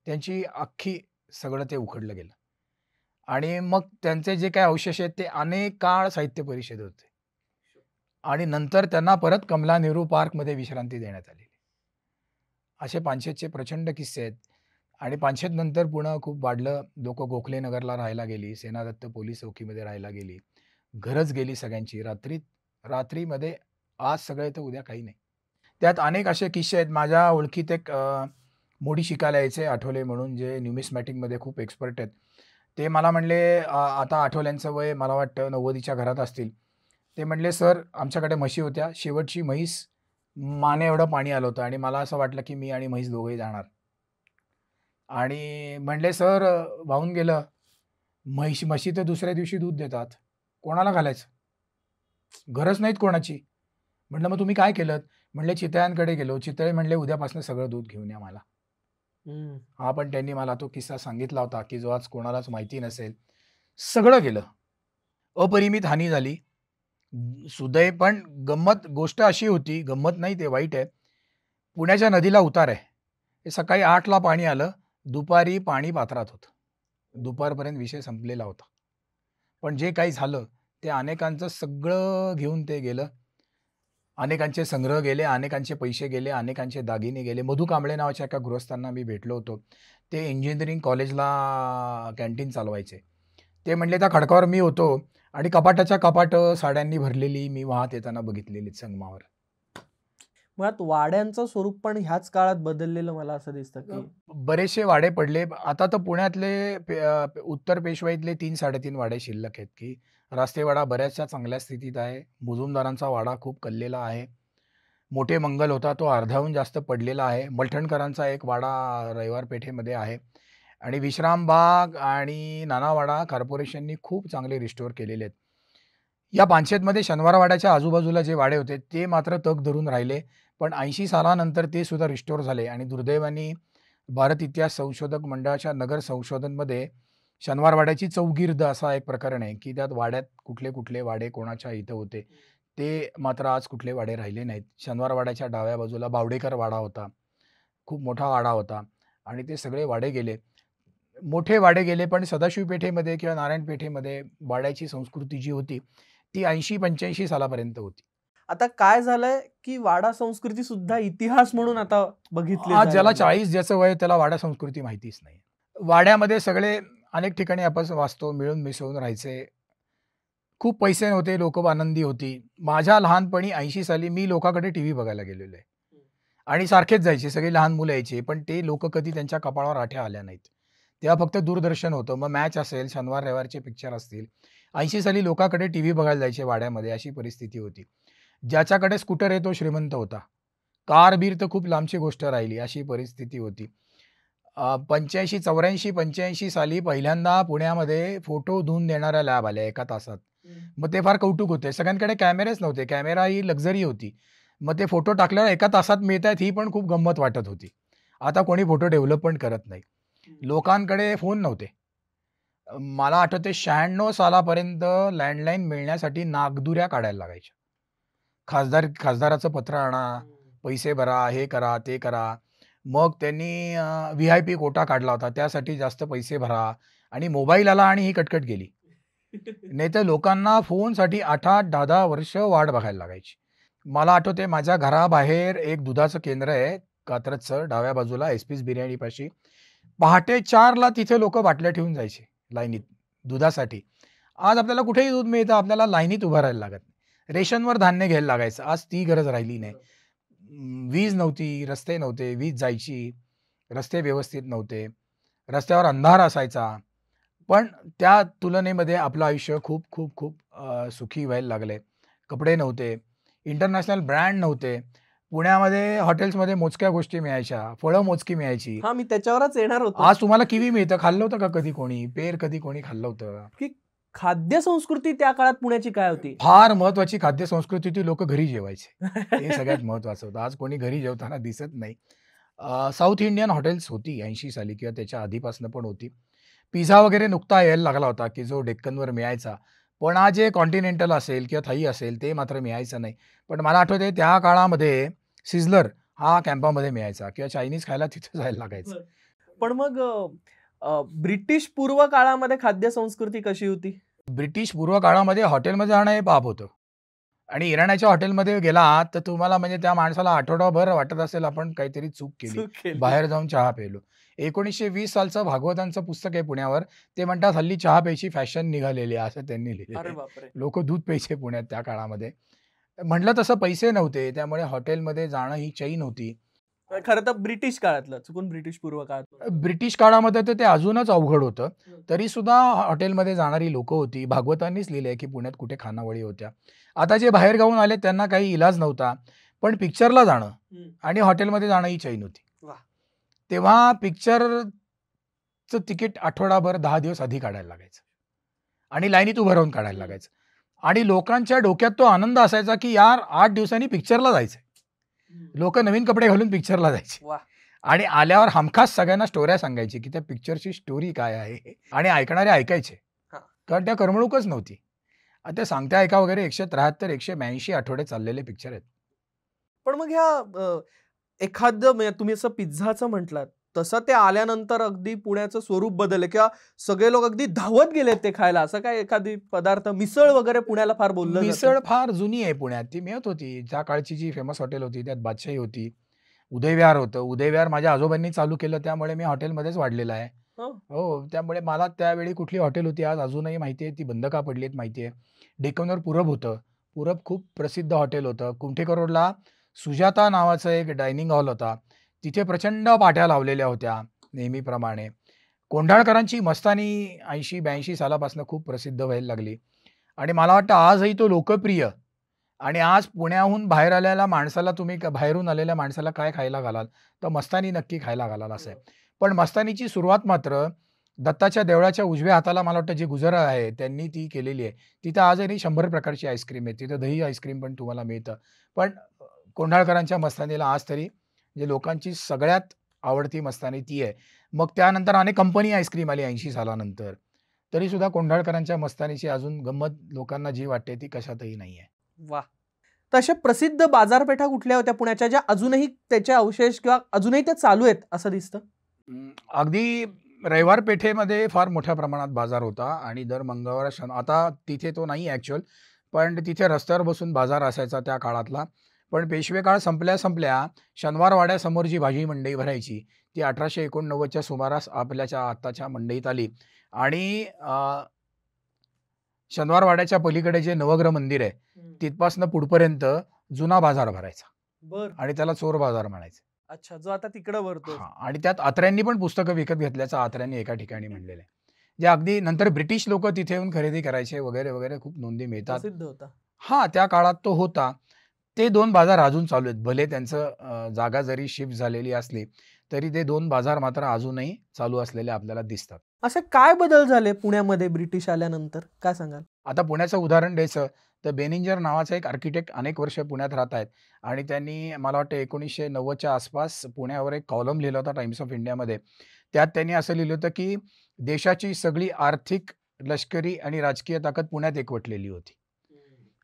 त्यांची अख्खी सगळं ते उखडलं गेलं. आणि मग त्यांचे जे काही अवशेष आहेत ते अनेक काळ साहित्य परिषदेत होते. आणि नंतर त्यांना परत कमला नेहरू पार्कमध्ये विश्रांती देण्यात आली. असे पानशेतचे प्रचंड किस्से आहेत. आणि पानशेत नंतर पुणे खूप वाढलं. लोकं गोखले नगरला राहायला गेली. सेनादत्त पोलीस चौकीमध्ये राहायला गेली. घरच गेली सगळ्यांची. रात्रीमध्ये आज सगळे तर उद्या काही नाही. त्यात अनेक असे किस्से आहेत. माझ्या ओळखीत एक मोडी शिकायला यायचे आठवले म्हणून, जे न्यूमिस्मॅटिकमध्ये खूप एक्सपर्ट आहेत. ते मला म्हणले आता आठवल्यांचं वय मला वाटतं 90च्या घरात असतील. ते म्हणले, "सर, आमच्याकडे म्हशी होत्या. शेवटची म्हैस माने एवढं पाणी आलं होतं आणि मला असं वाटलं की मी आणि म्हैस दोघंही जाणार." आणि म्हणले, "सर, वाहून गेलं. म्हशी तर दुसऱ्या दिवशी दूध देतात. कोणाला घालायचं? गरज नाहीत कोणाची." म्हटलं, "मग तुम्ही काय केलंत?" म्हणले, "चितळ्यांकडे गेलो. चितळे म्हणले, उद्यापासून सगळं दूध घेऊन या मला." हम्म. हा पण त्यांनी मला तो किस्सा सांगितला होता, की जो आज कोणालाच माहिती नसेल. सगळं गेलं. अपरिमित हानी झाली. सुदैव पण गंमत गोष्ट अशी होती, गंमत नाही ते वाईट आहे. पुण्याच्या नदीला उतार आहे. हे सकाळी 8ला पाणी आलं. दुपारी पाणी पात्रात होतं. दुपारपर्यंत विषय संपलेला होता. पण जे काही झालं ते अनेकांचं सगळं घेऊन ते गेलं. अनेकांचे संग्रह गेले, अनेकांचे पैसे गेले, अनेकांचे दागिने गेले. मधू कांबळे नावाच्या एका गृहस्थांना मी भेटलो होतो. ते इंजिनिअरिंग कॉलेजला कॅन्टीन चालवायचे. ते म्हणले, "त्या खडकावर मी होतो आणि कपाटाच्या कपाटं साड्यांनी भरलेली मी वाहत येताना बघितलेली संगमावर." मुळात वाड्यांचं स्वरूप पण ह्याच काळात बदललेलं मला असं दिसतं की बरेचसे वाडे पडले. आता तर पुण्यातले उत्तर पेशवाईतले 3-3.5 वाडे शिल्लक आहेत, की रास्तेवाडा बऱ्याचशा चांगल्या स्थितीत आहे. मुजुमदारांचा वाडा खूप कललेला आहे. मोठे मंगल होता तो अर्ध्याहून जास्त पडलेला आहे. मलठणकरांचा एक वाडा रविवार पेठेमध्ये आहे आणि विश्रामबाग आणि नानावाडा कॉर्पोरेशननी खूप चांगले रिस्टोअर केलेले आहेत. या पानशेतमध्ये शनिवारवाड्याच्या आजूबाजूला जे वाडे होते ते मात्र तग धरून राहिले. पण 80 सालानंतर ते सुद्धा रिस्टोअर झाले आणि दुर्दैवाने भारत इतिहास संशोधक मंडळाच्या नगर संशोधनमध्ये शनिवारवाड्याची चौगिर्द असा एक प्रकरण आहे, की त्यात वाड्यात कुठले-कुठले वाडे कोणाच्या इथं होते. ते मात्र आज कुठले वाडे राहिले नाहीत. शनिवारवाड्याच्या डाव्या बाजूला बावडेकर वाडा होता. खूप मोठा वाडा होता आणि ते सगळे वाडे गेले. मोठे वाडे गेले, पण सदाशिव पेठेमध्ये किंवा नारायण पेठेमध्ये वाड्याची संस्कृती जी होती, ती 80-85 सालापर्यंत होती. आता काय झालंय की वाडा संस्कृती सुद्धा इतिहास म्हणून आता बघितली आज जायला ज्याला लागली. 40 ज्याचं वय त्याला वाडा संस्कृती माहितीच नाही. वाड्यामध्ये सगळे अनेक ठिकाणी आपण वाचतो, मिळून मिसळून राहायचे. खूप पैसे नव्हते, लोकं आनंदी होती. माझ्या लहानपणी 80 साली मी लोकांकडे टीव्ही बघायला गेलेलो आहे. आणि सारखेच जायचे, सगळी लहान मुलं यायची. पण ते लोकं कधी त्यांच्या कपाळावर आठ्या आल्या नाहीत. तेव्हा फक्त दूरदर्शन होतं. मग मॅच असेल, शनिवार रविवारचे पिक्चर असतील. 80 साली लोकांकडे टीव्ही बघायला जायचे वाड्यामध्ये, अशी परिस्थिती होती. ज्याच्याकडे स्कूटर आहे तो श्रीमंत होता. कार-बीर तर खूप लांबची गोष्ट राहिली, अशी परिस्थिती होती. 85, 84-85 साली पहिल्यांदा पुण्यामध्ये फोटो धुवून देणाऱ्या लॅब आल्या एका तासात. मग ते फार कौतुक होते. सगळ्यांकडे कॅमेरेच नव्हते. कॅमेरा ही लक्झरी होती. मग ते फोटो टाकल्यावर एका तासात मिळतायत ही पण खूप गंमत वाटत होती. आता कोणी फोटो डेव्हलप पण करत नाही. लोकांकडे फोन नव्हते. मला आठवतंय 96 सालापर्यंत लँडलाईन मिळण्यासाठी नागदुऱ्या काढायला लागायच्या. खासदाराचं पत्र आणा, पैसे भरा, हे करा, ते करा. मग त्यांनी व्ही-आय-पी कोटा काढला होता. त्यासाठी जास्त पैसे भरा आणि मोबाईल आला आणि ही कटकट गेली. नाहीतर लोकांना फोनसाठी 8-8, 10-10 वर्ष वाट बघायला लागायची. मला आठवतंय माझ्या घराबाहेर एक दुधाचं केंद्र आहे कात्रजचं, डाव्या बाजूला एस-पीज बिर्याणीपाशी. पहाटे 4ला तिथे लोकं बाटल्या ठेवून जायचे लाईनीत दुधासाठी. आज आपल्याला कुठेही दूध मिळतं, आपल्याला लाईनीत उभं राहायला लागत नाही. रेशनवर धान्य घ्यायला लागायचं. आज ती गरज राहिली नाही. वीज नव्हती, रस्ते नव्हते, वीज जायची, रस्ते व्यवस्थित नव्हते, रस्त्यावर अंधार असायचा. पण त्या तुलनेमध्ये आपलं आयुष्य खूप खूप खूप सुखी व्हायला लागलंय. कपडे नव्हते, इंटरनॅशनल ब्रँड नव्हते. पुण्यामध्ये हॉटेल्समध्ये मोजक्या गोष्टी मिळायच्या, फळं मोजकी मिळायची. हा, मी त्याच्यावरच येणार होतो आज तुम्हाला किवी मिळतं. खाल्लं होतं का कधी कोणी? पेर कधी कोणी खाल्लं होतं? की खाद्य संस्कृती त्या काळात पुण्याची काय होती? फार महत्वाची खाद्य संस्कृती होती. लोकं घरी जेवायचे. हे सगळ्यात महत्वाचं होतं. आज कोणी घरी जेवताना दिसत नाही. साउथ इंडियन हॉटेल्स होती 80 साली किंवा त्याच्या आधीपासून पण होती. पिझ्झा वगैरे नुकता यायला लागला होता, की जो डेक्कनवर मिळायचा. पण आज जे कॉन्टिनेंटल असेल किंवा थाई असेल ते मात्र मिळायचं नाही. पण मला आठवतंय त्या काळामध्ये सिझलर हा कॅम्पामध्ये मिळायचा किंवा चायनीज खायला तिथं जायला लागायचं. पण मग ब्रिटिश पूर्व काळामध्ये खाद्य संस्कृती कशी होती? ब्रिटिश पूर्व काळामध्ये हॉटेलमध्ये जाणं हे पाप होतं. आणि इराण्याच्या हॉटेलमध्ये गेलात तर तुम्हाला म्हणजे त्या माणसाला आठवडाभर वाटत असेल आपण काहीतरी चूक केली. चूक केली. बाहेर जाऊन चहा प्यायलो. 1920 सालचं भागवतांचं पुस्तक आहे पुण्यावर. ते म्हणतात हल्ली चहा प्यायची फॅशन निघालेली आहे असं त्यांनी लिहिलेलं अरे आहे. बापरे. लोकं दूध प्यायचे पुण्यात त्या काळामध्ये. म्हटलं तसं पैसे नव्हते. त्यामुळे हॉटेलमध्ये जाणं ही चैन होती. खरं तर ब्रिटिश काळातलं, चुकून ब्रिटिश पूर्व काळात. ब्रिटिश काळामध्ये तर ते अजूनच अवघड होतं. तरी सुद्धा हॉटेलमध्ये जाणारी लोकं होती. भागवतांनीच लिहिलंय, की पुण्यात कुठे खानावळी होत्या. आता जे बाहेरगावाहून आले त्यांना काही इलाज नव्हता. पण पिक्चरला जाणं आणि हॉटेलमध्ये जाणं ही चैन होती. वाह! तेव्हा पिक्चरचं तिकीट आठवडाभर 10 दिवस आधी काढायला लागायचं आणि लाईनीत उभं राहून काढायला लागायचं. आणि लोकांच्या डोक्यात तो आनंद असायचा, की यार 8 दिवसांनी पिक्चरला जायचंय. लोकं नवीन कपडे घालून पिक्चरला जायचे. वाह! आणि आल्यावर हमखास सगळ्यांना स्टोऱ्या सांगायची, की त्या पिक्चरची स्टोरी काय आहे आणि ऐकणारे ऐकायचे. हां. कारण त्या करमणूकच नव्हती. आता सांगता ऐका वगैरे 173, 182 आठवडे चाललेले पिक्चर आहेत. पण मग ह्या एखादं म्हणजे तुम्ही असं पिझ्झाचं म्हटलात, तसं ते आल्यानंतर अगदी पुण्याचं स्वरूप बदललं किंवा सगळे लोक अगदी धावत गेलेत ते खायला. असं काय एखादी पदार्थ मिसळ वगैरे पुण्याला फार बोललं जातं. मिसळ फार जुनी आहे पुण्यात. ती मिळत होती. त्या काळची जी फेमस हॉटेल होती त्यात बादशाही होती. उदयविहार होतं. उदयविहार माझ्या आजोबांनी चालू केलं त्यामुळे मी हॉटेलमध्येच वाढलेला आहे. हं. हो, त्यामुळे मला त्यावेळी कुठली हॉटेल होती आज अजूनही माहिती आहे. ती बंद का पडली आहेत माहिती आहे. डेक्कनवर पूरब होतं. पूरब खूप प्रसिद्ध हॉटेल होतं. कुमठेकर रोडला सुजाता नावाचं एक डायनिंग हॉल होता. तिथे प्रचंड पाट्या लावलेल्या होत्या नेहमीप्रमाणे. कोंढाळकरांची मस्तानी 80-82 सालापासून खूप प्रसिद्ध व्हायला लागली आणि मला वाटतं आजही तो लोकप्रिय आणि आज पुण्याहून बाहेर आलेल्या माणसाला तुम्ही बाहेरून आलेल्या माणसाला काय खायला घालाल? तर मस्तानी नक्की खायला घालाल असं आहे. पण मस्तानीची सुरुवात मात्र दत्ताच्या देवळाच्या उजव्या हाताला मला वाटतं जे गुजरा आहे त्यांनी ती केलेली आहे. तिथं आजही 100 प्रकारची आईस्क्रीम आहे. तिथं दही आईस्क्रीम पण तुम्हाला मिळतं. पण कोंढाळकरांच्या मस्तानीला आज तरी जे लोकांची सगळ्यात आवडती मस्तानी ती आहे. मग त्यानंतर अनेक कंपनी आईस्क्रीम आली 80 सालानंतर. तरीसुद्धा कोंढाळकरांच्या मस्तानीची अजून गंमत लोकांना जी वाटते ती कशातही नाही आहे. वाह! तर अशा प्रसिद्ध बाजारपेठा कुठल्या होत्या पुण्याच्या ज्या अजूनही त्याचे अवशेष किंवा अजूनही त्या चालू आहेत असं दिसतं? अगदी रविवार पेठेमध्ये फार मोठ्या प्रमाणात बाजार होता आणि दर मंगळवार आता तिथे तो नाही ॲक्चुअल, पण तिथे रस्त्यावर बसून बाजार असायचा त्या काळातला. पण पेशवे काळ संपल्या शनिवार वाड्यासमोर जी भाजी मंडई भरायची ती 1889च्या सुमारास आपल्याच्या आत्ताच्या मंडईत आली आणि शनिवार वाड्याच्या पलीकडे जे नवग्रह मंदिर आहे तिथपासनं पुढपर्यंत जुना बाजार भरायचा बरं. आणि त्याला चोर बाजार म्हणायचे. अच्छा, जो आता तिकडं भरतो. हां, आणि त्यात अत्र्यांनी पण पुस्तकं विकत घेतल्याचं अत्र्यांनी एका ठिकाणी म्हणलेलं आहे. जे अगदी नंतर ब्रिटिश लोकं तिथे येऊन खरेदी करायचे वगैरे, वगैरे खूप नोंदी मिळतात. प्रसिद्ध होता. हां, त्या काळात तो होता. ते 2 बाजार अजून चालू आहेत. भले त्यांचं जागा जरी शिफ्ट झालेली असली, तरी ते 2 बाजार मात्र अजूनही चालू असलेले आपल्याला दिसतात. असे काय बदल झाले पुण्यामध्ये ब्रिटिश आल्यानंतर? काय सांगाल? आता पुण्याचं उदाहरण द्यायचं तर बेनिंजर नावाचा एक आर्किटेक्ट अनेक वर्ष पुण्यात राहत आहेत आणि त्यांनी मला वाटतं 1990च्या आसपास पुण्यावर एक कॉलम लिहिला होता टाइम्स ऑफ इंडियामध्ये. त्यात त्यांनी असं लिहिलं होतं, की देशाची सगळी आर्थिक, लष्करी आणि राजकीय ताकद पुण्यात एकवटलेली होती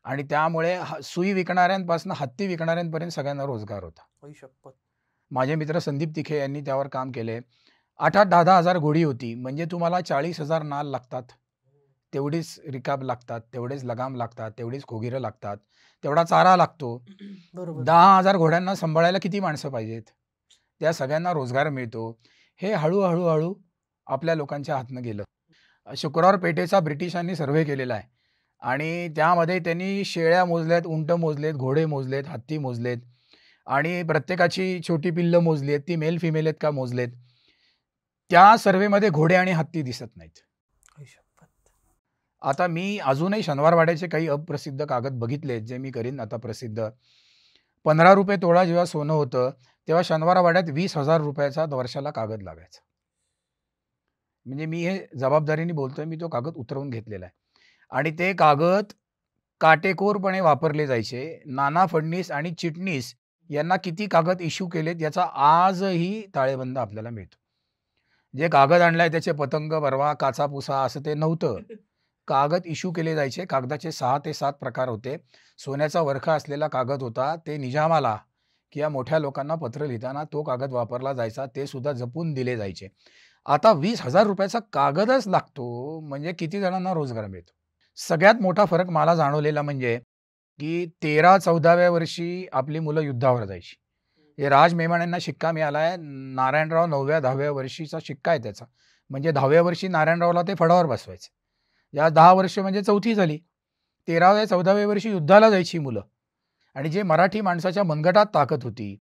आणि त्यामुळे सुई विकणाऱ्यांपासून हत्ती विकणाऱ्यांपर्यंत सगळ्यांना रोजगार होता. आई शपथ! माझे मित्र संदीप तिखे यांनी त्यावर काम केले. 8-8, 10-10 हजार घोडी होती. म्हणजे तुम्हाला 40,000 नाल लागतात. तेवढीच रिकाब लागतात, तेवढेच लगाम लागतात, तेवढीच खोगिरं लागतात, तेवढा चारा लागतो. बरोबर. 10,000 घोड्यांना सांभाळायला किती माणसं पाहिजेत? त्या सगळ्यांना रोजगार मिळतो. हे हळू आपल्या लोकांच्या हातनं गेलं. शुक्रवार पेठेचा ब्रिटिशांनी सर्व्हे केलेला आहे आणि त्यामध्ये त्यांनी शेळ्या मोजल्यात, उंट मोजलेत, घोडे मोजलेत, हत्ती मोजलेत आणि प्रत्येकाची छोटी पिल्लं मोजली आहेत. ती मेल फिमेल आहेत का मोजलेत. त्या सर्व्हेमध्ये घोडे आणि हत्ती दिसत नाहीत. आई शपथ! आता मी अजूनही शनिवारवाड्याचे काही अप्रसिद्ध कागद बघितलेत, जे मी करीन आता प्रसिद्ध. ₹15 तोळा जेव्हा सोनं होतं, तेव्हा शनिवारवाड्यात ₹20,000चा वर्षाला कागद लागायचा. म्हणजे मी हे जबाबदारीने बोलतोय, मी तो कागद उतरवून घेतलेला आहे. आणि ते कागद काटेकोरपणे वापरले जायचे. नाना फडणीस आणि चिटणीस यांना किती कागद इश्यू केलेत याचा आजही ताळेबंद आपल्याला मिळतो. जे कागद आणलाय त्याचे पतंग, बरवा, काचापुसा असं ते नव्हतं. कागद इश्यू केले जायचे. कागदाचे 6 ते 7 प्रकार होते. सोन्याचा वरखा असलेला कागद होता. ते निजामाला किंवा मोठ्या लोकांना पत्र लिहिताना तो कागद वापरला जायचा. ते सुद्धा जपून दिले जायचे. आता ₹20,000चा कागदच लागतो, म्हणजे किती जणांना रोजगार मिळतो. सगळ्यात मोठा फरक मला जाणवलेला म्हणजे की 13-14व्या वर्षी आपली मुलं युद्धावर जायची. हे राज मेमाण्यांना शिक्का मिळाला आहे. नारायणराव 9व्या-10व्या वर्षीचा शिक्का आहे त्याचा. म्हणजे 10व्या वर्षी नारायणरावला ते फडावर बसवायचे. या 10 वर्ष म्हणजे 4थी झाली. 13व्या-14व्या वर्षी युद्धाला जायची मुलं आणि जे मराठी माणसाच्या मनगटात ताकद होती,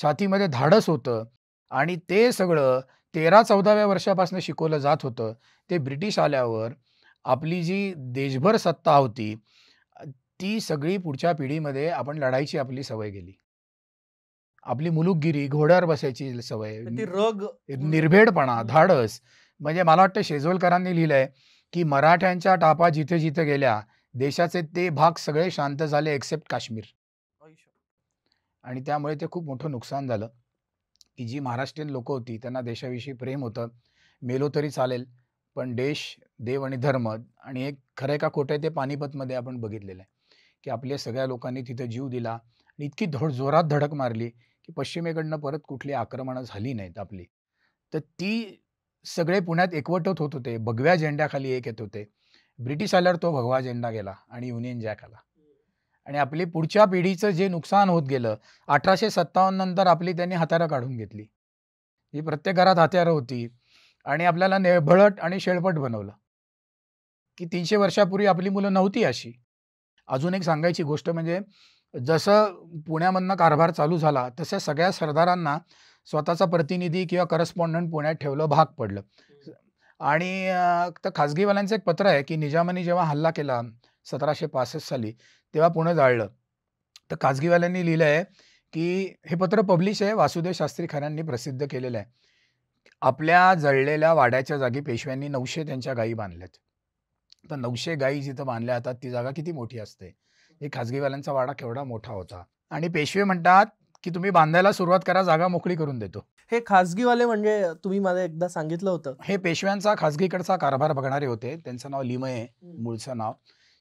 छातीमध्ये धाडस होतं आणि ते सगळं 13-14व्या वर्षापासून शिकवलं जात होतं. ते ब्रिटिश आल्यावर आपली जी देशभर सत्ता होती, अ, ती सगळी पुढच्या पिढीमध्ये आपण लढायची आपली सवय गेली. आपली मुलुकगिरी, घोड्यावर बसायची सवय, ती रग पूर्ण निर्भीडपणा, धाडस. म्हणजे मला वाटतं शेजवलकरांनी लिहिलंय, की मराठ्यांच्या टापा जिथे-जिथे गेल्या, देशाचे ते भाग सगळे शांत झाले एक्सेप्ट काश्मीर. आयुष्य. आणि त्यामुळे ते खूप मोठं नुकसान झालं, की जी महाराष्ट्रीयन लोकं होती त्यांना देशाविषयी प्रेम होतं. मेलो तरी चालेल, पण देश, देव आणि धर्म आणि एक खरं आहे का खोटं आहे ते पानिपतमध्ये आपण बघितलेलं आहे, की आपल्या सगळ्या लोकांनी तिथे जीव दिला आणि इतकी जोरात धडक मारली, की पश्चिमेकडनं परत कुठली आक्रमणं झाली नाहीत आपली. तर ती सगळे पुण्यात एकवटत होत होते. भगव्या झेंड्याखाली एक येत होते. ब्रिटिश आल्यावर तो भगवा झेंडा गेला आणि युनियन जॅक आला. आणि आपली पुढच्या पिढीचं जे नुकसान होत गेलं, 1857 नंतर आपली त्यांनी हत्यारं काढून घेतली. ही प्रत्येक घरात हत्यारं होती आणि आपल्याला निळभळट आणि शेळपट बनवलं, की 300 वर्षापूर्वी आपली मुलं नव्हती अशी. अजून एक सांगायची गोष्ट म्हणजे जसं पुण्यामधनं कारभार चालू झाला, तसं सगळ्या सरदारांना स्वतःचा प्रतिनिधी किंवा करस्पॉन्डंट पुण्यात ठेवलं भाग पडलं. आणि तर खाजगीवाल्यांचं एक पत्र आहे, की निजामाने जेव्हा हल्ला केला 1765 साली, तेव्हा पुणं जाळलं. तर खाजगीवाल्यांनी लिहिलं आहे, की हे पत्र पब्लिश आहे, वासुदेव शास्त्री खऱ्यांनी प्रसिद्ध केलेलं आहे. आपल्या जळलेल्या वाड्याच्या जागी पेशव्यांनी 900 त्यांच्या गायी बांधल्यात. तर 900 गायी जिथं बांधल्या जातात ती जागा किती मोठी असते. हे खाजगीवाल्यांचा वाडा केवढा मोठा होता आणि पेशवे म्हणतात, की तुम्ही बांधायला सुरुवात करा, जागा मोकळी करून देतो. हे खाजगीवाले म्हणजे तुम्ही मला एकदा सांगितलं होतं. हे पेशव्यांचा खाजगीकडचा कारभार बघणारे होते. त्यांचं नाव लिमये, मूळचं नाव.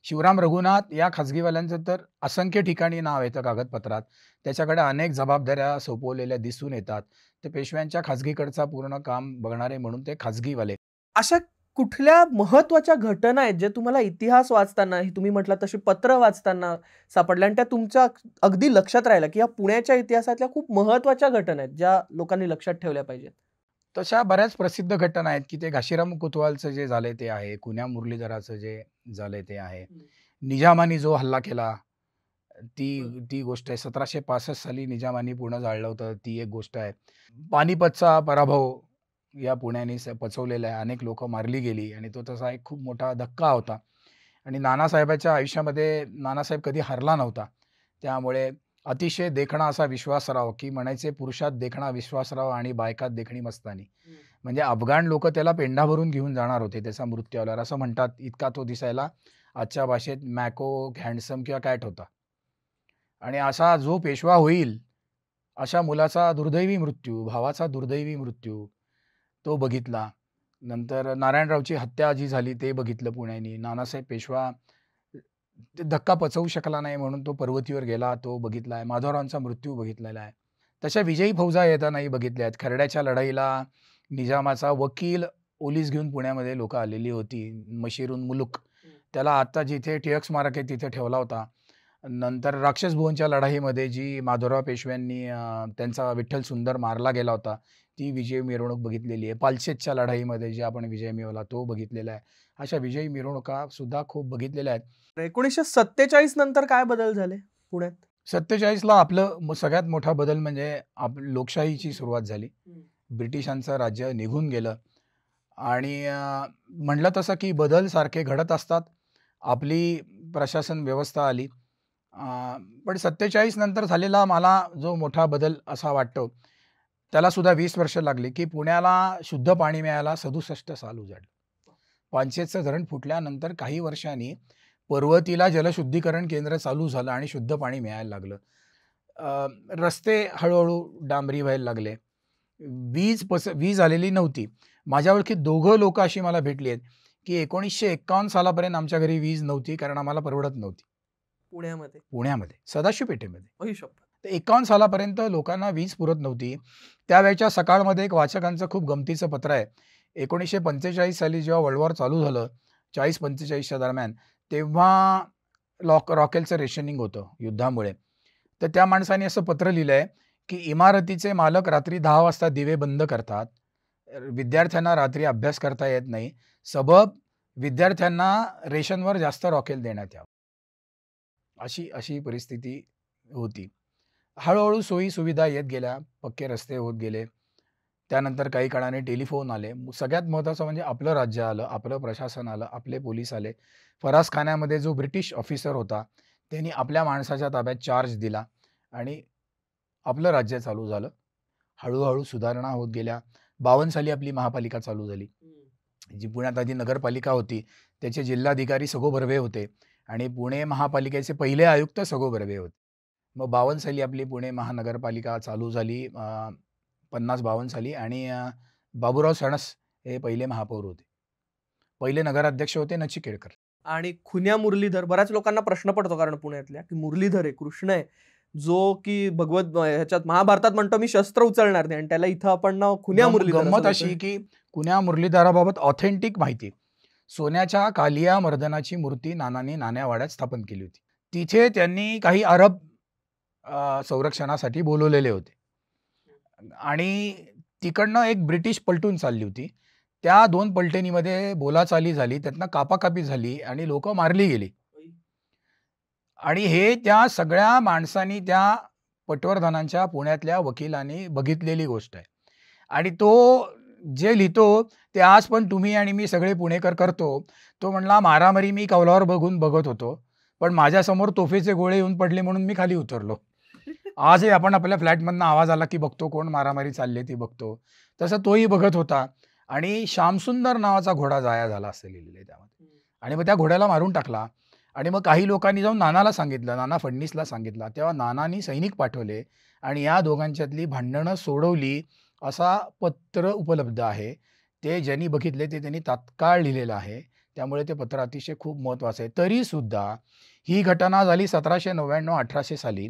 शिवराम रघुनाथ या खाजगीवाल्यांचं तर असंख्य ठिकाणी नाव येतं कागदपत्रात. त्याच्याकडे अनेक जबाबदाऱ्या सोपवलेल्या दिसून येतात. ते पेशव्यांच्या खाजगीकडचा पूर्ण काम बघणारे म्हणून ते खाजगीवाले. अशा कुठल्या महत्त्वाच्या घटना आहेत जे तुम्हाला इतिहास वाचताना, ही तुम्ही म्हटलात तशी पत्र वाचताना सापडल्या आणि त्या तुमच्या अगदी लक्षात राहिल्या, की या पुण्याच्या इतिहासातल्या खूप महत्त्वाच्या घटना आहेत, ज्या लोकांनी लक्षात ठेवल्या पाहिजेत? तशा बऱ्याच प्रसिद्ध घटना आहेत, की ते घाशीराम कोतवालचं जे झालंय ते आहे. कुन्या मुरलीधराचं जे झालंय ते आहे. निजामानी जो हल्ला केला, ती ती गोष्ट आहे. 1765 साली निजामानी पुणं जाळलं होतं, ती एक गोष्ट आहे. पानिपतचा पराभव या पुण्याने पचवलेला आहे. अनेक लोकं मारली गेली आणि तो तसा एक खूप मोठा धक्का होता. आणि नानासाहेबाच्या आयुष्यामध्ये नानासाहेब कधी हरला नव्हता. त्यामुळे अतिशय देखणा असा विश्वासराव, की म्हणायचे पुरुषात देखणा विश्वासराव आणि बायकात देखणी मस्तानी. म्हणजे अफगाण लोकं त्याला पेंढा भरून घेऊन जाणार होते त्याचा मृत्यू आल्यावर. असं म्हणतात, इतका तो दिसायला आजच्या भाषेत मॅको, हँडसम किंवा कॅट होता. आणि असा जो पेशवा होईल, अशा मुलाचा दुर्दैवी मृत्यू, भावाचा दुर्दैवी मृत्यू तो बघितला. नंतर नारायणरावची हत्या जी झाली ते बघितलं पुण्यानी. नानासाहेब पेशवा ते धक्का पचवू शकला नाही म्हणून तो पर्वतीवर गेला, तो बघितला आहे. माधवरावांचा मृत्यू बघितलेला आहे. तशा विजयी फौजा येतानाही बघितल्या आहेत. खर्ड्याच्या लढाईला निजामाचा वकील पोलीस घेऊन पुण्यामध्ये लोकं आलेली होती. मशीरून मुलूक त्याला आता जिथे टिळक स्मारक आहे तिथे ठेवला होता. नंतर राक्षसभुवनच्या लढाईमध्ये जी माधवराव पेशव्यांनी त्यांचा विठ्ठल सुंदर मारला गेला होता, ती विजयी मिरवणूक बघितलेली आहे. पालशेतच्या लढाईमध्ये जे आपण विजय मिळवला तो बघितलेला आहे. अशा विजयी मिरवणुका सुद्धा खूप बघितलेल्या आहेत. 1947 नंतर काय बदल झाले पुण्यात? 47ला आपलं सगळ्यात मोठा बदल म्हणजे लोकशाहीची सुरुवात झाली. ब्रिटिशांचं राज्य निघून गेलं आणि म्हटलं तसं की बदल सारखे घडत असतात. आपली प्रशासन व्यवस्था आली. पण 47 नंतर झालेला मला जो मोठा बदल असा वाटतो, त्याला सुद्धा 20 वर्ष लागली, की पुण्याला शुद्ध पाणी मिळायला 67 साल उजाडलं. पानशेतचं धरण फुटल्यानंतर काही वर्षांनी पर्वतीला जलशुद्धीकरण केंद्र चालू झालं आणि शुद्ध पाणी मिळायला लागलं. रस्ते हळू डांबरी व्हायला लागले. वीज आलेली नव्हती. माझ्या ओळखीत दोघं लोकं अशी मला भेटली आहेत, की 1951 सालापर्यंत आमच्या घरी वीज नव्हती कारण आम्हाला परवडत नव्हती. पुण्यामध्ये सदाशिव पेठेमध्ये. तर 51 सालापर्यंत लोकांना वीज पुरत नव्हती. त्यावेळच्या सकाळमध्ये एक वाचकांचं खूप गमतीचं पत्र आहे. 1945 साली जेव्हा वर्ल्ड वॉर चालू झालं, 40-45च्या दरम्यान, तेव्हा रॉकेलचं रेशनिंग होतं युद्धामुळे. तर त्या माणसाने असं पत्र लिहिलंय, की इमारतीचे मालक रात्री 10 वाजता दिवे बंद करतात. विद्यार्थ्यांना रात्री अभ्यास करता येत नाही. सबब विद्यार्थ्यांना रेशनवर जास्त रॉकेल देण्यात यावं. अशी परिस्थिती होती. हळूहळू सोयी सुविधा येत गेल्या, पक्के रस्ते होत गेले. त्यानंतर काही काळाने टेलिफोन आले. सगळ्यात महत्त्वाचं म्हणजे आपलं राज्य आलं, आपलं प्रशासन आलं, आपले पोलीस आले. फरासखान्यामध्ये जो ब्रिटिश ऑफिसर होता, त्यांनी आपल्या माणसाच्या ताब्यात चार्ज दिला आणि आपलं राज्य चालू झालं. हळू सुधारणा होत गेल्या. 52 साली आपली महापालिका चालू झाली. जी पुण्यात आधी नगरपालिका होती, त्याचे जिल्हाधिकारी सगो बर्वे होते आणि पुणे महापालिकेचे पहिले आयुक्त सगो बर्वे होते. मग 52 साली आपली पुणे महानगरपालिका चालू झाली. 50-52 साली आणि बाबूराव सणस हे पहिले महापौर होते. पहिले नगराध्यक्ष होते नचिकेळकर. आणि खुन्या मुरलीधर, बऱ्याच लोकांना प्रश्न पडतो कारण पुण्यातल्या, की मुरलीधर आहे, कृष्ण आहे, जो की ह्याच्यात महाभारतात म्हणतो मी शस्त्र उचलणार नाही, आणि त्याला इथं आपण नाव खुन्या मुरलीधर असं गंमत देतोय. अशी की खुन्या मुरलीधराबाबत ऑथेंटिक माहिती, सोन्याच्या कालिया मर्दनाची मूर्ती नानांनी नाण्यावाड्यात स्थापन केली होती. तिथे त्यांनी काही अरब संरक्षणासाठी बोलवलेले होते आणि तिकडनं एक ब्रिटिश पलटून चालली होती. त्या 2 पलटणीमध्ये बोलाचाली झाली, त्यातनं कापाकापी झाली आणि लोकं मारली गेली. आणि हे त्या सगळ्या माणसांनी, त्या पटवर्धनांच्या पुण्यातल्या वकिलांनी बघितलेली गोष्ट आहे. आणि तो जे लिहितो ते आज पण तुम्ही आणि मी सगळे पुणेकर करतो. तो म्हणला, मारामारी मी कौलावर बघत होतो, पण माझ्यासमोर तोफेचे गोळे येऊन पडले म्हणून मी खाली उतरलो. आजही आपण आपल्या फ्लॅटमधनं आवाज आला की बघतो कोण मारामारी चालली ती बघतो. तसं तोही बघत होता आणि श्यामसुंदर नावाचा घोडा जाया झाला असं लिहिलेलं आहे त्यामध्ये. आणि मग त्या घोड्याला मारून टाकला. आणि मग काही लोकांनी जाऊन नानाला सांगितलं, नाना फडणीसला सांगितलं. तेव्हा नानांनी सैनिक पाठवले आणि या दोघांच्यातली भांडणं सोडवली असा पत्र उपलब्ध आहे. ते ज्यांनी बघितले ते त्यांनी तात्काळ लिहिलेलं आहे. त्यामुळे ते पत्र अतिशय खूप महत्त्वाचं आहे. तरीसुद्धा ही घटना झाली 1799-1800 साली.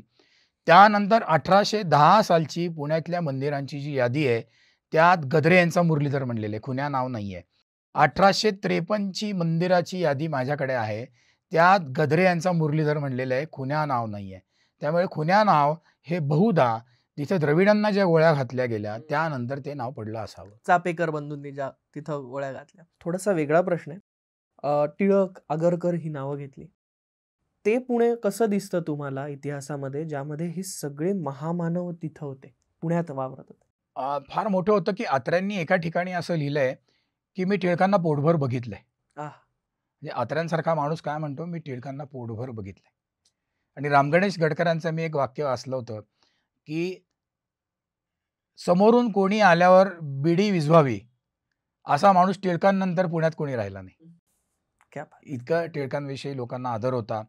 त्यानंतर 1810 सालची पुण्यातल्या मंदिरांची जी यादी आहे, त्यात गद्रे यांचा मुरलीधर म्हणलेलं आहे, खुन्या नाव नाही आहे. 1853ची मंदिराची यादी माझ्याकडे आहे. त्यात गद्रे यांचा मुरलीधर म्हणलेलं आहे, खुन्या नाव नाही आहे. त्यामुळे खुन्या नाव हे बहुधा तिथे द्रविडांना ज्या गोळ्या घातल्या गेल्या त्यानंतर ते नाव पडलं असावं. चापेकर बंधूंनी ज्या तिथं गोळ्या घातल्या. थोडासा वेगळा प्रश्न आहे. टिळक, आगरकर ही नावं घेतली. ते पुणे कसं दिसतं तुम्हाला इतिहासामध्ये, ज्यामध्ये हे सगळे महामानव तिथं होते, पुण्यात वावरत होते? फार मोठं होतं की आत्र्यांनी एका ठिकाणी असं लिहिलंय की मी टिळकांना पोटभर बघितलंय. म्हणजे आत्र्यांसारखा माणूस काय म्हणतो, मी टिळकांना पोटभर बघितलंय. आणि रामगणेश गडकरांचं मी एक वाक्य वाचलं होतं की समोरून कोणी आल्यावर बिडी विझवावी असा माणूस टिळकांनंतर पुण्यात कोणी राहिला नाही. इतका टिळकांविषयी लोकांना आदर होता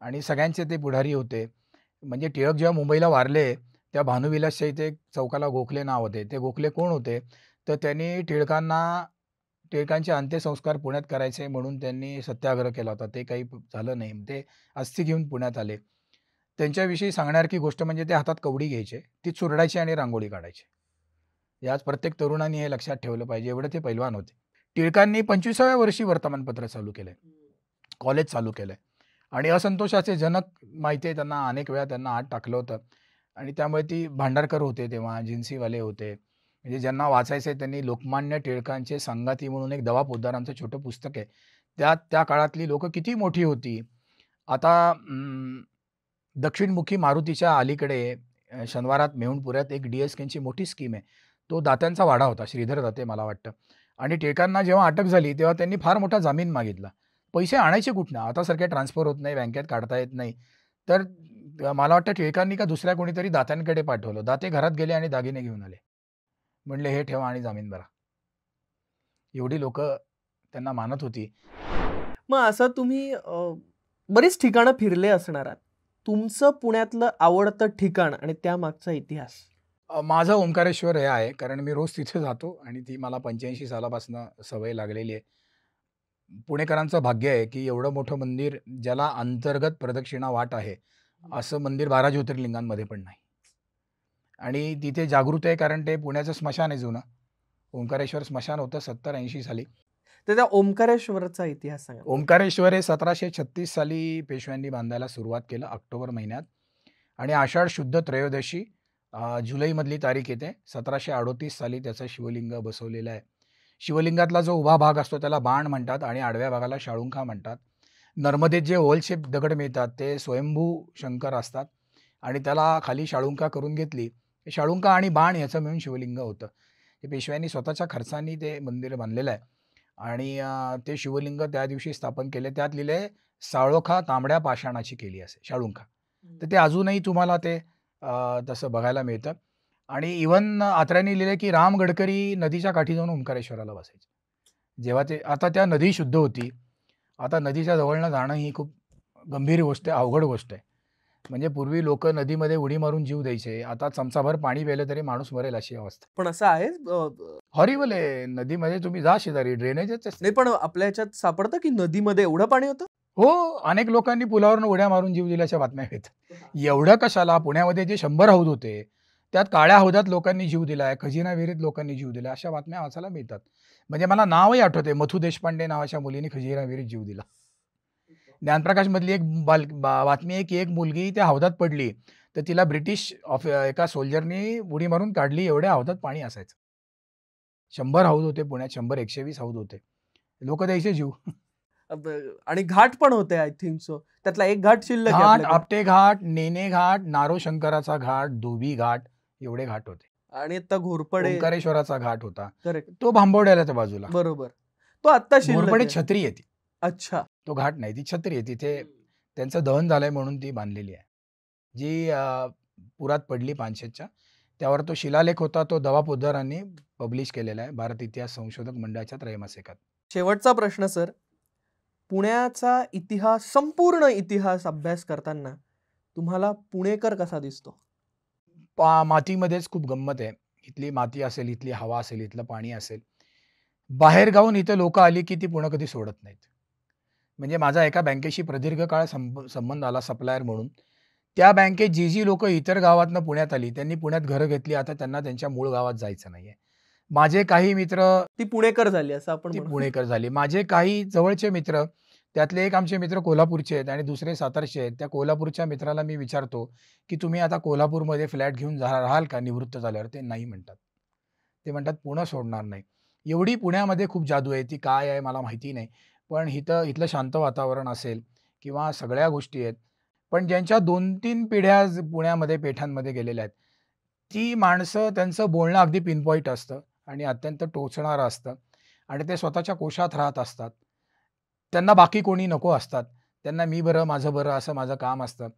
आणि सगळ्यांचे ते पुढारी होते. म्हणजे टिळक जेव्हा मुंबईला वारले त्या भानुविलासच्या इथे एक चौकाला गोखले नाव होते. ते गोखले कोण होते, तर त्यांनी टिळकांचे अंत्यसंस्कार पुण्यात करायचे म्हणून त्यांनी सत्याग्रह केला होता. ते काही झालं नाही. ते अस्थी घेऊन पुण्यात आले. त्यांच्याविषयी सांगण्यासारखी गोष्ट म्हणजे ते हातात कवडी घ्यायचे, ती चुरडायची आणि रांगोळी काढायची. याच प्रत्येक तरुणांनी हे लक्षात ठेवलं पाहिजे, एवढे ते पैलवान होते. टिळकांनी 25व्या वर्षी वर्तमानपत्र चालू केलंय, कॉलेज चालू केलंय आणि असंतोषाचे जनक माहिती आहे त्यांना, अनेक वेळा त्यांना आत टाकलं होतं. आणि त्यामुळे ती भांडारकर होते, तेव्हा जिन्सीवाले होते. म्हणजे ज्यांना वाचायचं त्यांनी लोकमान्य टिळकांचे संगाती म्हणून एक दवा पोद्दारांचं छोटं पुस्तक आहे. त्यात त्या काळातली लोकं किती मोठी होती. आता दक्षिणमुखी मारुतीच्या अलीकडे शनिवारात मेहुणपुऱ्यात एक DSKची मोठी स्कीम आहे. तो दात्यांचा वाडा होता, श्रीधर दाते मला वाटतं. आणि टिळकांना जेव्हा अटक झाली तेव्हा त्यांनी फार मोठा जामीन मागितला. पैसे आणायचे कुठनं, आता सारखे ट्रान्सफर होत नाही, बँकेत काढता येत नाही. तर मला वाटतं टिळकांनी का दुसऱ्या कोणीतरी दात्यांकडे पाठवलं. दाते घरात गेले आणि दागिने घेऊन आले. म्हणले हे ठेवा आणि जामीन भरा. एवढी लोक त्यांना मानत होती. मग असं तुम्ही बरीच ठिकाणं फिरले असणार आहात. तुमचं पुण्यातलं आवडतं ठिकाण आणि त्यामागचा इतिहास? माझं ओंकारेश्वर हे आहे, कारण मी रोज तिथे जातो आणि ती मला 85 सालापासून सवय लागलेली आहे. पुणेकरांचं भाग्य आहे की एवढं मोठं मंदिर ज्याला अंतर्गत प्रदक्षिणा वाट आहे असं मंदिर 12 ज्योतिर्लिंगांमध्ये पण नाही. आणि तिथे जागृत आहे कारण ते पुण्याचं स्मशान आहे जुनं. ओंकारेश्वर स्मशान होतं 70-80 साली. तर त्या ओंकारेश्वरचा इतिहास सांगा. ओंकारेश्वर हे 1736 साली पेशव्यांनी बांधायला सुरुवात केलं ऑक्टोबर महिन्यात. आणि आषाढ शुद्ध त्रयोदशी जुलैमधली तारीख येते. 1738 साली त्याचं शिवलिंग बसवलेलं आहे. शिवलिंगातला जो उभा भाग असतो त्याला बाण म्हणतात आणि आडव्या भागाला शाळुंखा म्हणतात. नर्मदेत जे ओव्हल शेप दगड मिळतात ते स्वयंभू शंकर असतात आणि त्याला खाली शाळुंका करून घेतली. शाळुंका आणि बाण याचं मिळून शिवलिंग होतं. ते पेशव्यांनी स्वतःच्या खर्चानी ते मंदिर बांधलेलं आहे. आणि ते शिवलिंग त्या दिवशी स्थापन केले. त्यात लिहिले साळोखा तांबड्या पाषाणाची केली असे शाळुंका. तर ते अजूनही तुम्हाला ते तसं बघायला मिळतं. आणि इव्हन आत्र्यांनी लिहिले की राम गडकरी नदीच्या काठी जाऊन ओंकारेश्वराला बसायचे. जेव्हा ते आता त्या नदी शुद्ध होती. आता नदीच्या जवळनं जाणं ही खूप गंभीर गोष्ट आहे, अवघड गोष्ट आहे. म्हणजे पूर्वी लोक नदीमध्ये उडी मारून जीव द्यायचे. आता चमचाभर पाणी प्यायलं तरी माणूस मरेल अशी अवस्था. पण असं आहे हॉरिबल आहे. नदीमध्ये तुम्ही जा शेजारी ड्रेनेजच असते. नाही, पण आपल्या ह्याच्यात सापडतं की नदीमध्ये एवढं पाणी होतं? हो, अनेक लोकांनी पुलावरून उड्या मारून जीव दिल्याच्या बातम्या आहेत. एवढं कशाला? पुण्यामध्ये जे 100 हौद होते, त्यात काळ्या हौदात लोकांनी जीव दिलाय, खजिना विहिरीत लोकांनी जीव दिलाय, अशा बातम्या वाचायला मिळतात. म्हणजे मला नावही आठवते, मथू देशपांडे नावाच्या मुलीने खजिना विहिरीत जीव दिला. ज्ञानप्रकाश मधली एक बातमी आहे की एक मुलगी त्या हौदात पडली, तर तिला ब्रिटिश एका सोल्जरनी उडी मारून काढली. एवढ्या हौदात पाणी असायचं. 100 हौद होते पुण्यात, 100-120 हौद होते. लोक द्यायचे जीव. आणि घाट पण होते आय थिंक सो. त्यातला एक घाट शिल्लक आहे घाट, आपल्याकडे. आपटे घाट, नेने घाट, नारो शंकराचा घाट, धोबी घाट, एवढे घाट होते. आणि आता घोरपडे ओंकारेश्वराचा घाट होता. करेक्ट, तो भांबवड्याच्या बाजूला. बरोबर. तो आता शिल्लक घोरपडे आहे. छत्री आहे ती. अच्छा. तो घाट नाही, ती छत्री आहे. तिथे त्यांचं दहन झालंय म्हणून ती बांधलेली आहे. जी पुरात पडली पानशेतच्या. त्यावर तो शिलालेख होता, तो दवा पोद्दारांनी पब्लिश केलेला आहे भारत इतिहास संशोधक मंडळाच्या त्रैमासिकात. शेवटचा प्रश्न सर, पुण्याचा इतिहास, संपूर्ण इतिहास अभ्यास करताना तुम्हाला पुणेकर कसा दिसतो? मातीमध्येच खूप गंमत आहे. इथली माती असेल, इथली हवा असेल, इथलं पाणी असेल. बाहेर गावून इथं लोक आली की ती पुणं कधी सोडत नाहीत. म्हणजे माझा एका बँकेशी प्रदीर्घ काळ संबंध आला सप्लायर म्हणून. त्या बँकेत जी लोक इतर गावातनं पुण्यात आली, त्यांनी पुण्यात घरं घेतली. आता त्यांना त्यांच्या मूळ गावात जायचं नाहीये. माझे काही मित्र ती पुणेकर झाली असं आपण ती म्हणू. पुणेकर झाली. माझे काही जवळचे मित्र, त्यातले एक आमचे मित्र कोल्हापूरचे आहेत आणि दुसरे सातारचे आहेत. त्या कोल्हापूरच्या मित्राला मी विचारतो की तुम्ही आता कोल्हापूरमध्ये फ्लॅट घेऊन राहाल का निवृत्त झाल्यावर? ते नाही म्हणतात. ते म्हणतात पुणं सोडणार नाही. एवढी पुण्यामध्ये खूप जादू आहे. ती काय आहे मला माहिती नाही. पण इथलं शांत वातावरण असेल किंवा सगळ्या गोष्टी आहेत. पण ज्यांच्या 2-3 पिढ्या पुण्यामध्ये पेठांमध्ये गेलेल्या आहेत, ती माणसं त्यांचं बोलणं अगदी पिनपॉईंट असतं आणि अत्यंत टोचणारं असतं आणि ते स्वतःच्या कोशात राहत असतात. त्यांना बाकी कोणी नको असतात. त्यांना मी बरं, माझं बरं असं माझं काम असतं.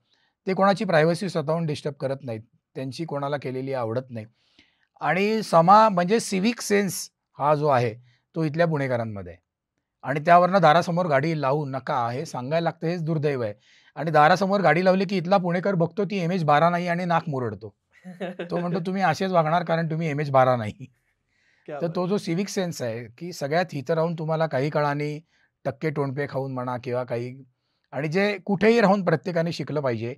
ते कोणाची प्रायव्हसी स्वतःहून डिस्टर्ब करत नाहीत. त्यांची कोणाला केलेली आवडत नाही. आणि म्हणजे सिव्हिक सेन्स हा जो आहे, तो इथल्या पुणेकरांमध्ये आहे. आणि त्यावरनं दारासमोर गाडी लावू नका हे सांगायला लागतं, हेच दुर्दैव आहे. आणि दारासमोर गाडी लावली की इथला पुणेकर बघतो ती MH12 नाही आणि नाक मुरडतो. तो म्हणतो तुम्ही असेच वागणार कारण तुम्ही MH12 नाही. क्या तर बात. तो जो सिव्हिक सेन्स आहे की सगळ्यात इथं राहून तुम्हाला काही काळाने टक्के टोणपे खाऊन म्हणा किंवा काही, आणि जे कुठेही राहून प्रत्येकाने शिकलं पाहिजे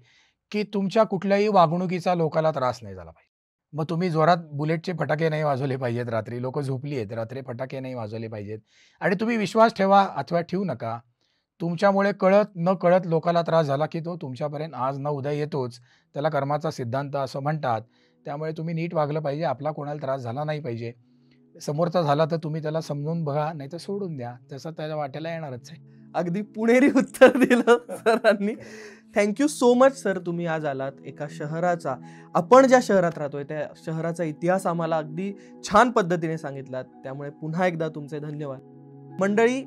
की तुमच्या कुठल्याही वागणुकीचा लोकाला त्रास नाही झाला पाहिजे. मग तुम्ही जोरात बुलेटचे फटाके नाही वाजवले पाहिजेत रात्री. लोक झोपली आहेत, रात्री फटाके नाही वाजवले पाहिजेत. आणि तुम्ही विश्वास ठेवा अथवा ठेवू नका. तुमच्यामुळे कळत न कळत लोकाला त्रास झाला की तो तुमच्यापर्यंत आज न उद्या येतोच. त्याला कर्माचा सिद्धांत असं म्हणतात. त्यामुळे तुम्ही नीट वागलं पाहिजे. आपला कोणाला त्रास झाला नाही पाहिजे. समोरचा झाला तर तुम्ही त्याला समजून बघा, नाही तर सोडून द्या. तसं त्याच्या वाट्याला येणारच आहे. अगदी पुणेरी उत्तर दिलं सरांनी. थँक्यू सो मच सर, तुम्ही आज आलात. एका शहराचा, आपण ज्या शहरात राहतोय त्या शहराचा इतिहास आम्हाला अगदी छान पद्धतीने सांगितलात. त्यामुळे पुन्हा एकदा तुमचे धन्यवाद. मंडळी,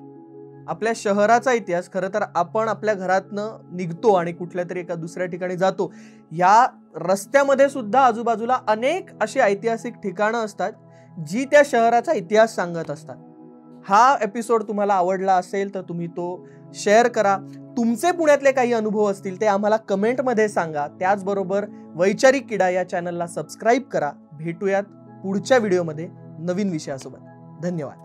आपल्या शहराचा इतिहास, खरं तर आपण आपल्या घरातनं निघतो आणि कुठल्या तरी एका दुसऱ्या ठिकाणी जातो. या रस्त्यामध्ये सुद्धा आजूबाजूला अनेक अशी ऐतिहासिक ठिकाणं असतात जी त्या शहराचा इतिहास सांगत असतात. हा एपिसोड तुम्हाला आवडला असेल तर तुम्ही तो शेअर करा. तुमचे पुण्यातले काही अनुभव असतील ते आम्हाला कमेंटमध्ये सांगा. त्याचबरोबर वैचारिक किडा या चॅनलला सबस्क्राईब करा. भेटूयात पुढच्या व्हिडिओमध्ये नवीन विषयासोबत. धन्यवाद.